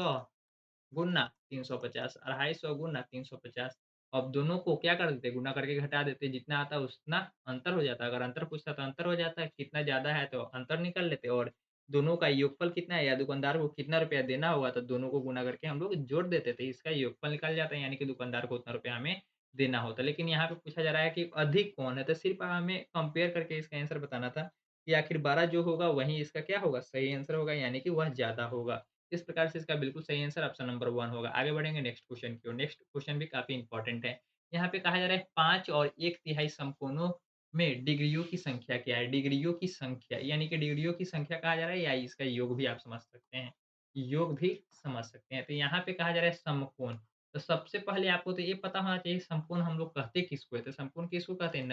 गुना 350 250 गुना 350 अब दोनों को क्या कर देते गुना करके घटा देते जितना आता है उतना अंतर हो जाता है। अगर अंतर पूछता तो अंतर हो जाता है, कितना ज़्यादा है तो अंतर निकाल लेते और दोनों का योगफल कितना है या दुकानदार को कितना रुपया देना होगा तो दोनों को गुना करके हम लोग जोड़ देते थे। इसका योगफल निकल जाता है यानी कि दुकानदार को उतना रुपया हमें देना होता है। लेकिन यहाँ पे पूछा जा रहा है कि अधिक कौन है? तो सिर्फ़ हमें कंपेयर करके इसका आंसर बताना था कि आखिर 12 जो होगा वही इसका क्या होगा? सही आंसर होगा यानी कि वह ज़्यादा होगा। इस प्रकार से इसका बिल्कुल सही आंसर ऑप्शन नंबर 1 होगा। आगे बढ़ेंगे नेक्स्ट क्वेश्चन की ओर। नेक्स्ट क्वेश्चन भी काफ़ी इंपॉर्टेंट है। यहाँ पे कहा जा रहा है 5 और 1/3 समकोणों में डिग्रियों की संख्या क्या है? डिग्रियों की संख्या यानी कि डिग्रियों की संख्या कहा जा रहा है या इसका योग भी आप समझ सकते हैं। योग भी समझ सकते हैं। तो यहाँ पे कहा जा रहा है समकोण। तो सबसे पहले आपको तो ये पता होना चाहिए समकोण हम लोग कहते किसको हैं? तो समकोण किसको कहते हैं?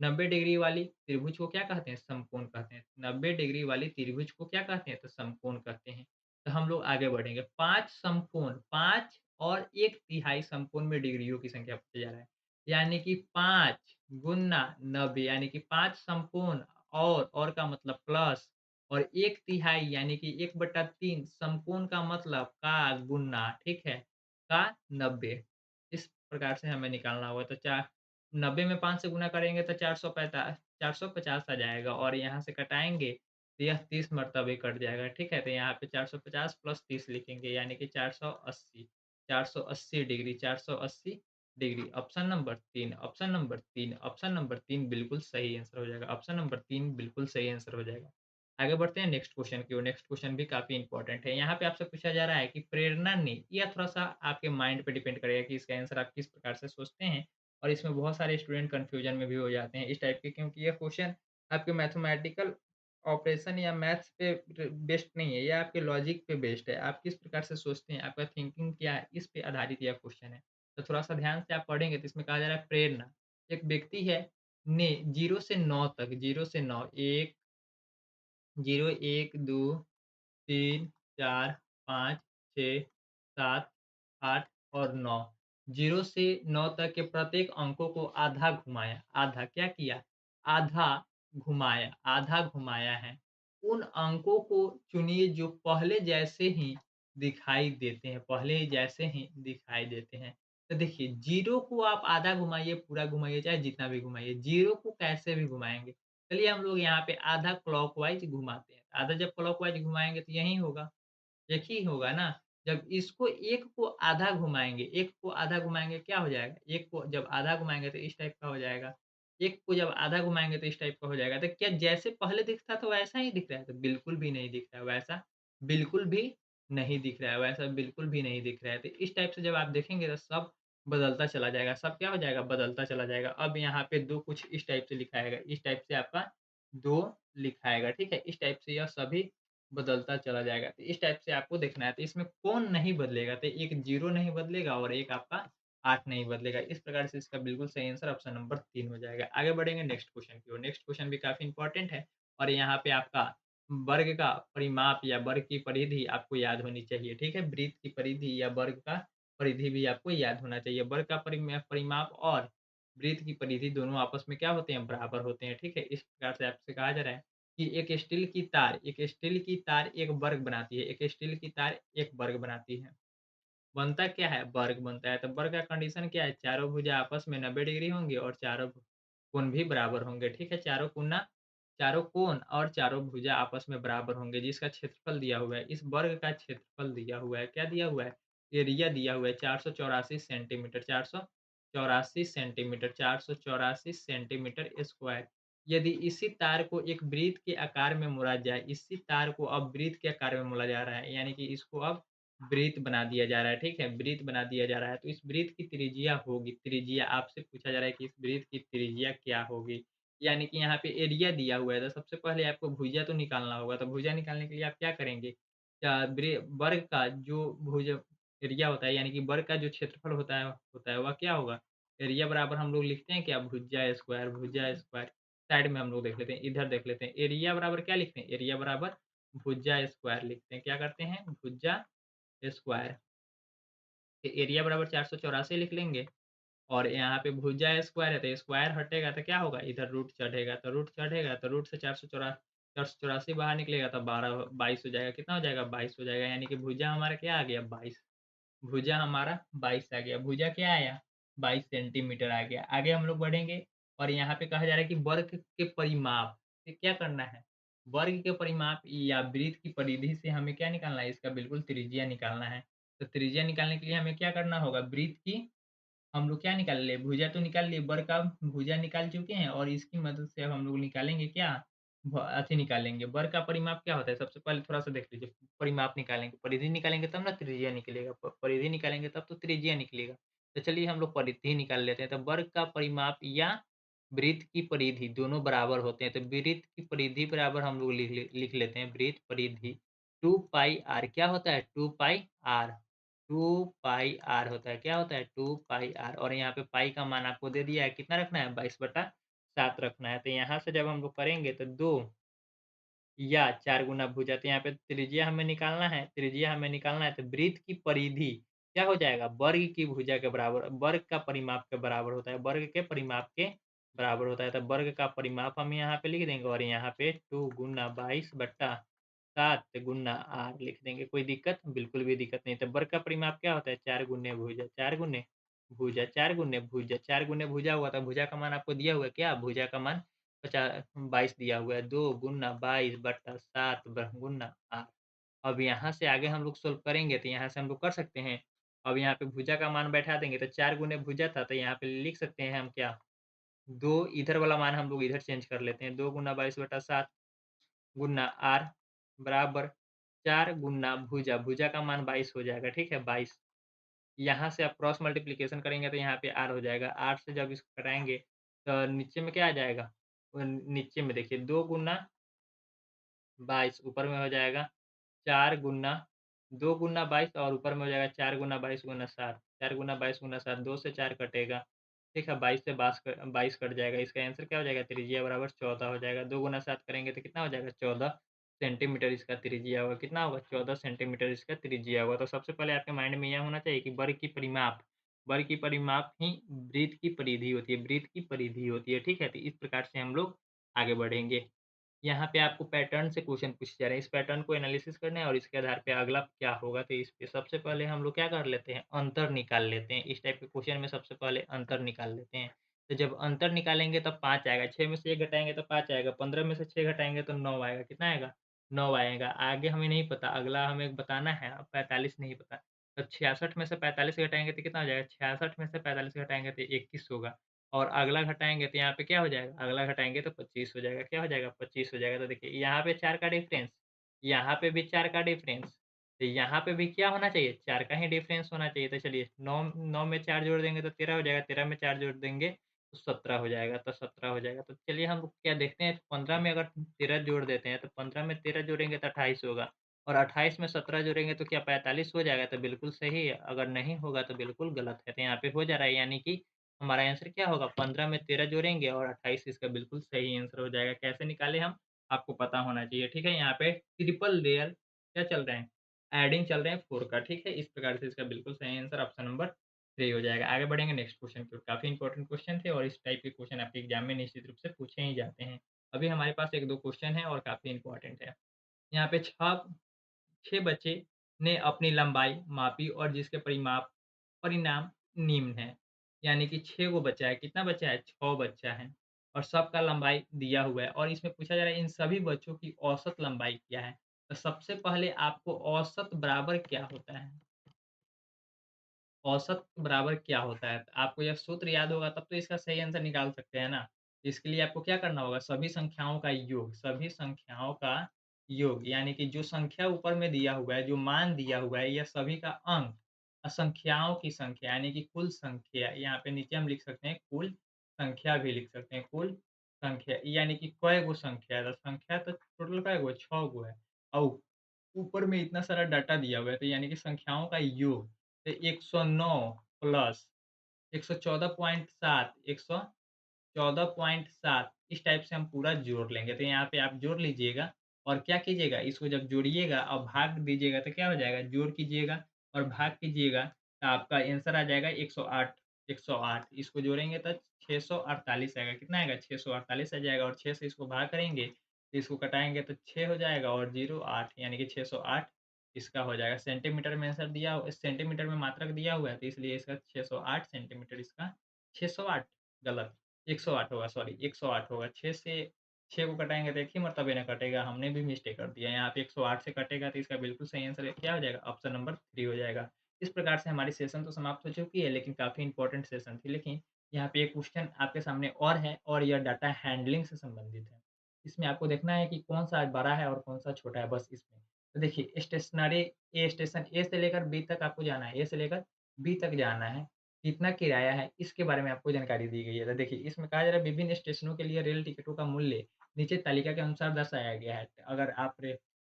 90 डिग्री वाली त्रिभुज को क्या कहते हैं? समकोण कहते हैं। 90 डिग्री वाली त्रिभुज को क्या कहते हैं? तो समकोण कहते हैं। तो हम लोग आगे बढ़ेंगे। 5 समकोण 5 और 1/3 समकोण में डिग्रियों की संख्या पूछा जा रहा है। यानी कि 5 गुना 90 यानी कि 5 समकोण और का मतलब प्लस और 1/3 यानी कि 1/3 समकोण का मतलब का गुना, ठीक है? का 90 इस प्रकार से हमें निकालना होगा। तो चा 90 में 5 से गुणा करेंगे तो 450 आ जाएगा और यहाँ से घटाएँगे तो यह 30 मर्तबे कट जाएगा, ठीक है? तो यहाँ पे 450 प्लस 30 लिखेंगे यानी कि 480 480 डिग्री 480 डिग्री। ऑप्शन नंबर 3 बिल्कुल सही आंसर हो जाएगा। ऑप्शन नंबर 3 बिल्कुल सही आंसर हो जाएगा। आगे बढ़ते हैं नेक्स्ट क्वेश्चन की ओर। नेक्स्ट क्वेश्चन भी काफ़ी इंपॉर्टेंट है। यहाँ पे आपसे पूछा जा रहा है कि प्रेरणा ने यह थोड़ा-सा आपके माइंड पे डिपेंड करेगा कि इसका आंसर आप किस प्रकार से सोचते हैं और इसमें बहुत सारे स्टूडेंट कन्फ्यूजन में भी हो जाते हैं इस टाइप के क्योंकि ये क्वेश्चन आपके मैथमेटिकल ऑपरेशन या मैथ्स पे बेस्ड नहीं है, ये आपके लॉजिक पे बेस्ड है। आप किस प्रकार से सोचते हैं, आपका थिंकिंग क्या है, इस पे आधारित यह क्वेश्चन है। तो थोड़ा-सा ध्यान से आप पढ़ेंगे तो इसमें कहा जा रहा है प्रेरणा, एक व्यक्ति है ने 0 से 9 तक 0 से 9 1 0 1 2 3 4 5 6 7 8 और 9 0 से 9 तक के प्रत्येक अंकों को आधा घुमाया। आधा क्या किया? आधा आधा घुमाया है। उन अंकों को चुनिए जो पहले जैसे ही दिखाई देते हैं, पहले ही जैसे ही दिखाई देते हैं। तो देखिए 0 को आप आधा घुमाइए, पूरा घुमाइए, चाहे जितना भी घुमाइए, 0 को कैसे भी घुमाएँगे। चलिए हम लोग यहाँ पे आधा क्लॉकवाइज़ घुमाते हैं। आधा जब क्लॉकवाइज़ घुमाएँगे तो यही होगा, एक ही होगा ना। जब इसको एक को आधा घुमाएँगे, एक को आधा घुमाएँगे क्या हो जाएगा? एक को जब आधा घुमाएँगे तो इस टाइप का हो जाएगा। एक को जब आधा घुमाएँगे तो इस टाइप का हो जाएगा। तो क्या जैसे पहले दिखता था वैसा ही दिख रहा है? तो बिल्कुल भी नहीं दिख रहा है वैसा, बिल्कुल भी नहीं दिख रहा है, वैसा बिल्कुल भी नहीं दिख रहा है। तो इस टाइप से जब आप देखेंगे तो सब बदलता चला जाएगा, सब क्या हो जाएगा? बदलता चला जाएगा। अब यहाँ पे 2 कुछ इस टाइप से लिखा आएगा, इस टाइप से आपका 2 लिखा आएगा, ठीक है? इस टाइप से यह सभी बदलता चला जाएगा। तो इस टाइप से आपको देखना है, तो इसमें कौन नहीं बदलेगा? तो एक 0 नहीं बदलेगा और एक आपका 8 नहीं बदलेगा। इस प्रकार से इसका बिल्कुल सही आंसर ऑप्शन नंबर 3 हो जाएगा। आगे बढ़ेंगे नेक्स्ट क्वेश्चन की ओर। नेक्स्ट क्वेश्चन भी काफ़ी इंपॉर्टेंट है और यहाँ पे आपका वर्ग का परिमाप या वर्ग की परिधि आपको याद होनी चाहिए, ठीक है? वृत्त की परिधि या वर्ग का परिधि भी आपको याद होना चाहिए। वर्ग का परिमाप और वृत्त की परिधि दोनों आपस में क्या होते हैं? बराबर होते हैं, ठीक है? इस प्रकार से आपसे कहा जा रहा है कि एक स्टील की तार एक वर्ग बनाती है, एक स्टील की तार एक वर्ग बनाती है। बनता क्या है? वर्ग बनता है। तो वर्ग का कंडीशन क्या है? चारों भुजा आपस में 90 डिग्री होंगे और चारों कोण भी बराबर होंगे, ठीक है? चारों कोण और चारों भुजा आपस में बराबर होंगे, जिसका क्षेत्रफल दिया हुआ है। इस वर्ग का क्षेत्रफल दिया हुआ है। क्या दिया हुआ है? एरिया दिया हुआ है 484 सेंटीमीटर 484 सेंटीमीटर 484 सेंटीमीटर स्क्वायर। यदि इसी तार को एक वृत्त के आकार में मोड़ा जाए, इसी तार को अब वृत्त के आकार में मोड़ा जा रहा है, यानी कि इसको अब वृत्त बना दिया जा रहा है, ठीक है? वृत्त बना दिया जा रहा है, तो इस वृत्त की त्रिज्या होगी त्रिज्या आपसे पूछा जा रहा है कि इस वृत्त की त्रिज्या क्या होगी? यानी कि यहाँ पे एरिया दिया हुआ है, तो सबसे पहले आपको भुजा तो निकालना होगा, तो भुजा निकालने के लिए आप क्या करेंगे? वर्ग का जो भुज एरिया होता है, यानी कि वर्ग का जो क्षेत्रफल होता है वह क्या होगा? एरिया बराबर हम लोग लिखते हैं क्या? भुजा स्क्वायर साइड में हम लोग देख लेते हैं, इधर देख लेते हैं। एरिया बराबर क्या लिखते हैं? एरिया बराबर भुजा स्क्वायर लिखते हैं। क्या करते हैं? भुजा स्क्वायर। तो एरिया बराबर 484 लिख लेंगे और यहाँ पे भुजा स्क्वायर है, तो स्क्वायर हटेगा तो क्या होगा? इधर रूट रूट से 484 बाहर निकलेगा तो 22 हो जाएगा। कितना हो जाएगा? 22 हो जाएगा, यानी कि भुजा हमारा क्या आ गया? 22। भुजा हमारा 22 आ गया। भुजा क्या आया? 22 सेंटीमीटर आ गया। आगे हम लोग बढ़ेंगे और यहाँ पे कहा जा रहा है कि वर्ग के परिमाप से क्या करना है? वर्ग के परिमाप या वृत्त की परिधि से हमें क्या निकालना है? इसका बिल्कुल त्रिज्या निकालना है। तो त्रिज्या निकालने के लिए हमें क्या करना होगा? वृत्त की हम लोग क्या निकाल लिए? भुजा तो निकाल लिए, वर्ग का भुजा निकाल चुके हैं और इसकी मदद से अब हम लोग निकालेंगे क्या? अथी निकालेंगे, वर्ग का परिमाप क्या होता है? सबसे पहले थोड़ा-सा देख लीजिए, परिमाप निकालेंगे, परिधि निकालेंगे तब ना त्रिज्या निकलेगा, परिधि निकालेंगे तब तो त्रिज्या निकलेगा। तो चलिए हम लोग परिधि निकाल लेते हैं, तो वर्ग का परिमाप या वृत्त की परिधि दोनों बराबर होते हैं, तो वृत्त की परिधि बराबर हम लोग लिख लेते हैं वृत्त परिधि 2 पाई r क्या होता है? 2 पाई r 2 पाई r होता है, क्या होता है? 2 पाई r और यहाँ पे पाई का मान आपको दे दिया है, कितना रखना है? 22/7 रखना है। तो यहाँ से जब हम लोग करेंगे तो 2 या 4 गुना भुजा, तो यहाँ पे त्रिज्या हमें निकालना है, तो वृत्त की परिधि क्या हो जाएगा? वर्ग की भुजा के बराबर, वर्ग का परिमाप के बराबर होता है, वर्ग के परिमाप के बराबर होता है, तो वर्ग का परिमाप हम यहाँ पे लिख देंगे और यहाँ पे 2 गुना 22/7 गुना r लिख देंगे। कोई दिक्कत? बिल्कुल भी दिक्कत नहीं। तो वर्ग का परिमाप क्या होता है? 4 गुने भुजा, 4 गुने भुजा, 4 गुने भुजा, 4 गुने भुजा हुआ था। भुजा का मान आपको दिया हुआ है क्या? भुजा का मान 22 दिया हुआ है। 2 गुना 22/7 गुना r। अब यहाँ से आगे हम लोग सोल्व करेंगे, तो यहाँ से हम लोग कर सकते हैं। अब यहाँ पे भुजा का मान बैठा देंगे, तो 4 गुने भुजा था, तो यहाँ पे लिख सकते हैं हम क्या? 2 इधर वाला मान हम लोग इधर चेंज कर लेते हैं। 2 गुना 22/7 गुना r बराबर 4 गुना भुजा, भुजा का मान 22 हो जाएगा, ठीक है? 22। यहाँ से आप क्रॉस मल्टीप्लिकेशन करेंगे तो यहाँ पे r हो जाएगा। r से जब इसको घटाएँगे तो नीचे में क्या आ जाएगा? नीचे में देखिए 2 गुना 22 ऊपर में हो जाएगा 4 गुना 2 गुना 22 और ऊपर में हो जाएगा 4 गुना 22 गुना 7, 4 गुना 22 गुना 7, 2 से 4 कटेगा, ठीक है? 22 से 22 कट जाएगा। इसका आंसर क्या हो जाएगा? त्रिज्या बराबर 14 हो जाएगा। 2 गुना 7 करेंगे तो कितना हो जाएगा? 14 सेंटीमीटर इसका त्रिज्या होगा। कितना होगा? 14 सेंटीमीटर इसका त्रिज्या होगा। तो सबसे पहले आपके माइंड में यह होना चाहिए कि वर्ग की परिमाप ही वृत्त की परिधि होती है, वृत्त की परिधि होती है, ठीक है? तो इस प्रकार से हम लोग आगे बढ़ेंगे। यहाँ पे आपको पैटर्न से क्वेश्चन पूछे जा रहे हैं। इस पैटर्न को एनालिसिस करना है और इसके आधार पे अगला क्या होगा, तो इस पे सबसे पहले हम लोग क्या कर लेते हैं, अंतर निकाल लेते हैं। इस टाइप के क्वेश्चन में सबसे पहले अंतर निकाल लेते हैं। तो जब अंतर निकालेंगे तब 5 आएगा, 6 में से 1 घटाएँगे तो 5 आएगा, 15 में से 6 घटाएँगे तो 9 आएगा। कितना आएगा? 9 आएगा। आगे हमें नहीं पता, अगला हमें बताना है, अब 45 नहीं पता। तो 66 में से 45 घटाएँगे तो कितना हो जाएगा? 66 में से 45 घटाएँगे तो 21 होगा। और अगला घटाएँगे तो यहाँ पे क्या हो जाएगा? अगला घटाएँगे तो 25 हो जाएगा। क्या हो जाएगा? 25 हो जाएगा। तो देखिए यहाँ पे 4 का डिफ़रेंस, यहाँ पे भी 4 का डिफ़रेंस, तो यहाँ पे भी क्या होना चाहिए? 4 का ही डिफ़रेंस होना चाहिए। तो चलिए 9 में 4 जोड़ देंगे तो 13 हो जाएगा, 13 में 4 जोड़ देंगे तो 17 हो जाएगा, तो 17 हो जाएगा। तो चलिए हम लोग क्या देखते हैं, 15 में अगर 13 जोड़ देते हैं तो 15 में 13 जोड़ेंगे तो 28 होगा और 28 में 17 जोड़ेंगे तो क्या 45 हो जाएगा? तो बिल्कुल सही है। अगर नहीं होगा तो बिल्कुल गलत है। तो यहाँ पे हो जा रहा है, यानी कि हमारा आंसर क्या होगा? 15 में 13 जोड़ेंगे और 28 इसका बिल्कुल सही आंसर हो जाएगा। कैसे निकालें हम? आपको पता होना चाहिए, ठीक है? यहाँ पे ट्रिपल लेयर क्या चल रहे हैं? एडिंग चल रहे हैं 4 का, ठीक है? इस प्रकार से इसका बिल्कुल सही आंसर ऑप्शन नंबर 3 हो जाएगा। आगे बढ़ेंगे नेक्स्ट क्वेश्चन की ओर। काफ़ी इंपॉर्टेंट क्वेश्चन थे और इस टाइप के क्वेश्चन आपके एग्जाम में निश्चित रूप से पूछे ही जाते हैं। अभी हमारे पास 1-2 क्वेश्चन है और काफ़ी इंपॉर्टेंट है। यहाँ पे 6 बच्चे ने अपनी लंबाई मापी और जिसके परिणाम निम्न है। यानी कि 6 गो बच्चा है, कितना बच्चा है? 6 बच्चा है और सबका लंबाई दिया हुआ है और इसमें पूछा जा रहा है इन सभी बच्चों की औसत लंबाई क्या है? तो सबसे पहले आपको औसत बराबर क्या होता है? औसत बराबर क्या होता है? आपको यह सूत्र याद होगा तब तो इसका सही आंसर निकाल सकते हैं ना। इसके लिए आपको क्या करना होगा? सभी संख्याओं का योग यानी कि जो संख्या ऊपर में दिया हुआ है, जो मान दिया हुआ है, यह सभी का अंक संख्याओं की संख्या यानी कि कुल संख्या, यहाँ पे नीचे हम लिख सकते हैं कुल संख्या भी लिख सकते हैं, कुल संख्या यानी कि कै गो संख्या है, तो संख्या तो टोटल कै गो 6 गो है और ऊपर में इतना सारा डाटा दिया हुआ है, तो यानी कि संख्याओं का योग। तो 109 प्लस 114.7 114.7 इस टाइप से हम पूरा जोड़ लेंगे। तो यहाँ पे आप जोड़ लीजिएगा और क्या कीजिएगा, इसको जब जोड़िएगा और भाग दीजिएगा तो क्या हो जाएगा, जोड़ कीजिएगा और भाग कीजिएगा तो आपका आंसर आ जाएगा 108 108 इसको जोड़ेंगे तो 648 आएगा। कितना आएगा? 648 आ जाएगा और 6 से इसको भाग करेंगे, तो इसको घटाएँगे तो 6 हो जाएगा और 0 8 यानी कि 608 इसका हो जाएगा। सेंटीमीटर में आंसर सेंटीमीटर में मात्रक दिया हुआ है, तो इसलिए इसका 608 सेंटीमीटर इसका 608 गलत 108 होगा, सॉरी 108 होगा। 6 से 6 को घटाएँगे तो एक ही मर्तबे ना कटेगा, हमने भी मिस्टेक कर दिया। यहाँ पे 108 से कटेगा तो इसका बिल्कुल सही आंसर क्या हो जाएगा? ऑप्शन नंबर 3 हो जाएगा। इस प्रकार से हमारी सेशन तो समाप्त हो चुकी है, लेकिन काफ़ी इंपॉर्टेंट सेशन थी। लेकिन यहाँ पे एक क्वेश्चन आपके सामने और है और यह डाटा हैंडलिंग से संबंधित है। इसमें आपको देखना है कि कौन-सा बड़ा है और कौन-सा छोटा है, बस इसमें। तो देखिए स्टेशनरी स्टेशन ए से लेकर बी तक आपको जाना है, ए से लेकर बी तक जाना है। कितना किराया है, इसके बारे में आपको जानकारी दी गई है। तो देखिए इसमें कहा जा रहा है विभिन्न स्टेशनों के लिए रेल टिकटों का मूल्य नीचे तालिका के अनुसार दर्शाया गया है। अगर आप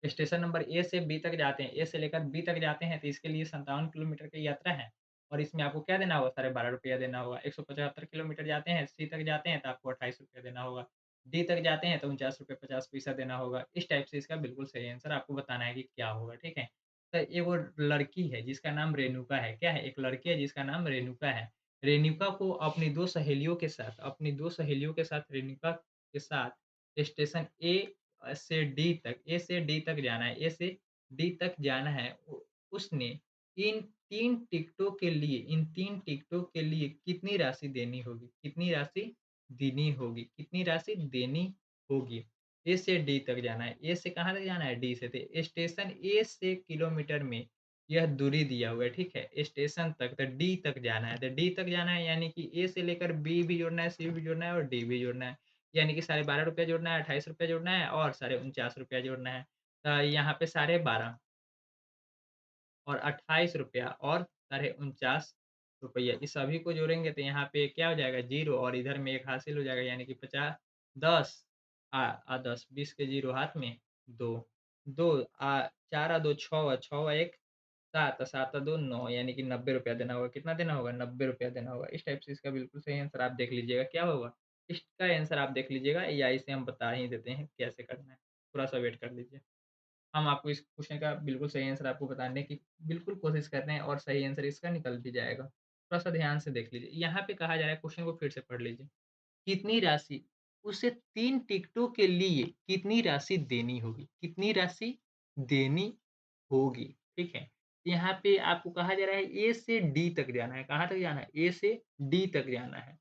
स्टेशन नंबर ए से बी तक जाते हैं, ए से लेकर बी तक जाते हैं तो इसके लिए 57 किलोमीटर की यात्रा है और इसमें आपको क्या देना होगा? साढ़े 12 रुपया देना होगा। 175 किलोमीटर जाते हैं, सी तक जाते हैं तो आपको 28 रुपया देना होगा। डी तक जाते हैं तो 49 रुपए 50 पैसा देना होगा। इस टाइप से इसका बिल्कुल सही आंसर आपको बताना है कि क्या होगा, ठीक है? तो एगो लड़की है जिसका नाम रेणुका है। क्या है? एक लड़की है जिसका नाम रेणुका है। रेणुका को अपनी 2 सहेलियों के साथ रेणुका के साथ स्टेशन से डी तक ए से डी तक जाना है, ए से डी तक जाना है। उ उसने इन 3 टिकटों के लिए कितनी राशि देनी होगी? कितनी राशि देनी होगी? ए से डी तक जाना है। ए से कहाँ तक जाना है? डी से। तो स्टेशन ए से किलोमीटर में यह दूरी दिया हुआ है, ठीक है? स्टेशन तक तो डी तक जाना है, तो डी तक जाना है यानी कि ए से लेकर बी भी जोड़ना है, सी भी जोड़ना है और डी भी जोड़ना है। यानी कि साढ़े ₹12 जोड़ना है, ₹28 जोड़ना है और साढ़े ₹49 जोड़ना है। यहाँ पे साढ़े 12 और ₹28 और साढ़े ₹49 इस सभी को जोड़ेंगे तो यहाँ पे क्या हो जाएगा 0 और इधर में 1 हासिल हो जाएगा यानी कि 50 10 10 20 के 0 हाथ में 2 2 4 2 6 6 1 7 7 2 9 यानी कि ₹90 देना होगा। कितना देना होगा? ₹90 देना होगा। इस टाइप से इसका बिल्कुल सही आंसर आप देख लीजिएगा क्या होगा? इसका आंसर आप देख लीजिएगा या इसे हम बता ही देते हैं कैसे करना है। थोड़ा-सा वेट कर लीजिए। हम आपको इस क्वेश्चन का बिल्कुल सही आंसर आपको बताने की बिल्कुल कोशिश कर रहे हैं और सही आंसर इसका निकल भी जाएगा। थोड़ा-सा ध्यान से देख लीजिए। यहाँ पे कहा जा रहा है क्वेश्चन को फिर से पढ़ लीजिए। कितनी राशि उसे 3 टिकटों के लिए कितनी राशि देनी होगी? कितनी राशि देनी होगी, ठीक है? यहाँ पे आपको कहा जा रहा है ए से डी तक जाना है। कहाँ तक जाना है? ए से डी तक जाना है।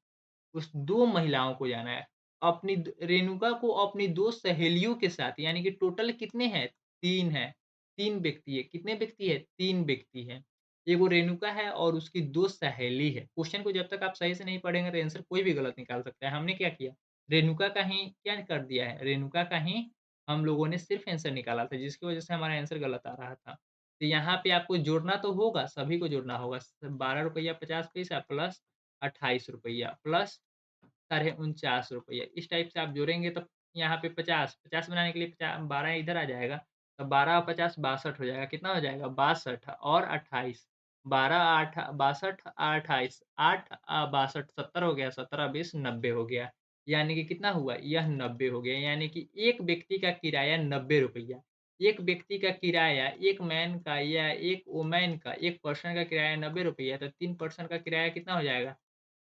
उस 2 महिलाओं को जाना है। अपनी द रेणुका को अपनी 2 सहेलियों के साथ यानी कि टोटल कितने हैं? 3 हैं। 3 व्यक्ति है। कितने व्यक्ति है? 3 व्यक्ति हैं। एगो रेणुका है और उसकी 2 सहेली है। क्वेश्चन को जब तक आप सही से नहीं पढ़ेंगे तो आंसर कोई भी गलत निकाल सकता है। हमने क्या किया? रेणुका का ही क्या कर दिया है? रेणुका का ही हम लोगों ने सिर्फ़ आंसर निकाला था जिसकी वज़ह से हमारा आंसर गलत आ रहा था। तो यहाँ पे आपको जोड़ना तो होगा, सभी को जोड़ना होगा। ₹12 50 पैसा प्लस ₹28 प्लस साढ़े ₹49 इस टाइप से आप जोड़ेंगे तो यहाँ पे 50 50 बनाने के लिए 12 इधर आ जाएगा, तो 12 और 50 62 हो जाएगा। कितना हो जाएगा? 62 और 28 12 8 62 28 8 62 70 हो गया, 17 20 90 हो गया। यानी कि कितना हुआ? यह 90 हो गया, यानी कि एक व्यक्ति का किराया ₹90 एक व्यक्ति का किराया, एक मैन का या एक वूमेन का, एक पर्सन का किराया ₹90 तो 3 पर्सन का किराया कितना हो जाएगा?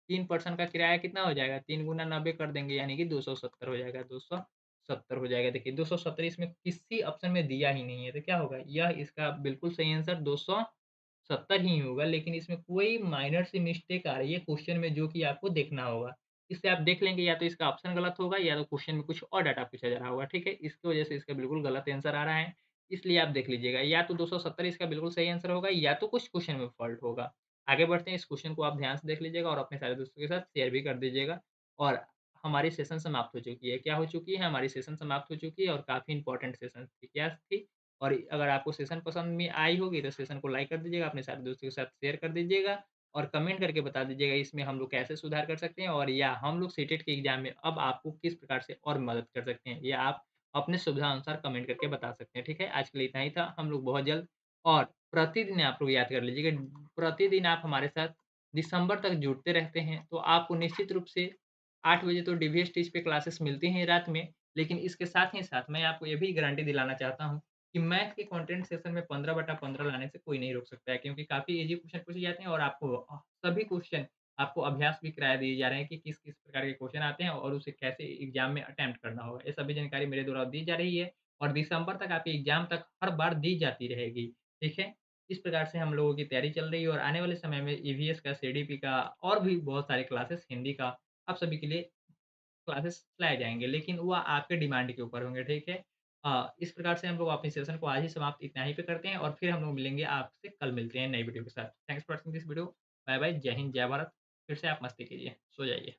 3 पर्सन का किराया कितना हो जाएगा? 3 गुना 90 कर देंगे यानी कि 270 हो जाएगा, 270 हो जाएगा। देखिए 270 इसमें किसी ऑप्शन में दिया ही नहीं है, तो क्या होगा? यह इसका बिल्कुल सही आंसर 270 ही होगा, लेकिन इसमें कोई माइनर सी मिस्टेक आ रही है क्वेश्चन में जो कि आपको देखना होगा। इससे आप देख लेंगे या तो इसका ऑप्शन गलत होगा या तो क्वेश्चन में कुछ और डाटा पूछा जा रहा होगा, ठीक है? इसकी वजह से इसका बिल्कुल गलत आंसर आ रहा है, इसलिए आप देख लीजिएगा। या तो 270 इसका बिल्कुल सही आंसर होगा या तो कुछ क्वेश्चन में फ़ॉल्ट होगा। आगे बढ़ते हैं, इस क्वेश्चन को आप ध्यान से देख लीजिएगा और अपने सारे दोस्तों के साथ शेयर भी कर दीजिएगा। और हमारी सेशन समाप्त हो चुकी है। क्या हो चुकी है? हमारी सेशन समाप्त हो चुकी है और काफ़ी इम्पोर्टेंट सेशन थी। क्या थी? और अगर आपको सेशन पसंद में आई होगी तो सेशन को लाइक कर दीजिएगा, अपने सारे दोस्तों के साथ शेयर कर दीजिएगा और कमेंट करके बता दीजिएगा इसमें हम लोग कैसे सुधार कर सकते हैं और या हम लोग सीटेट के एग्ज़ाम में अब आपको किस प्रकार से और मदद कर सकते हैं। या आप अपने सुविधा अनुसार कमेंट करके बता सकते हैं। ठीक है? आज के लिए इतना ही था। हम लोग बहुत जल्द और प्रतिदिन आप लोग याद कर लीजिएगा, प्रतिदिन आप हमारे साथ दिसंबर तक जुड़ते रहते हैं, तो आपको निश्चित रूप से 8 बजे तो डीवीएस टीच पे क्लासेस मिलती हैं रात में, लेकिन इसके साथ ही साथ मैं आपको ये भी गारंटी दिलाना चाहता हूँ कि मैथ के कंटेंट सेशन में 15/15 लाने से कोई नहीं रोक सकता है क्योंकि काफ़ी ईज़ी क्वेश्चन पूछे जाते हैं और आपको सभी क्वेश्चन आपको अभ्यास भी कराया दिए जा रहे हैं कि किस-किस प्रकार के क्वेश्चन आते हैं और उसे कैसे एग्ज़ाम में अटेम्प्ट करना होगा। ये सभी जानकारी मेरे द्वारा दी जा रही है और दिसंबर तक आपके एग्ज़ाम तक हर बार दी जाती रहेगी। ठीक है? इस प्रकार से हम लोगों की तैयारी चल रही है और आने वाले समय में ईवीएस का, सीडीपी का और भी बहुत सारे क्लासेस हिंदी का आप सभी के लिए क्लासेस लाए जाएँगे, लेकिन वो आपके डिमांड के ऊपर होंगे, ठीक है? इस प्रकार से हम लोग अपनी सेशन को आज ही समाप्त इतना ही पे करते हैं और फिर हम लोग मिलेंगे आपसे कल मिलते हैं नई वीडियो के साथ। Thanks for watching this video. Bye bye, जय हिंद, जय भारत। फिर से आप मस्ती कीजिए, सो जाइए।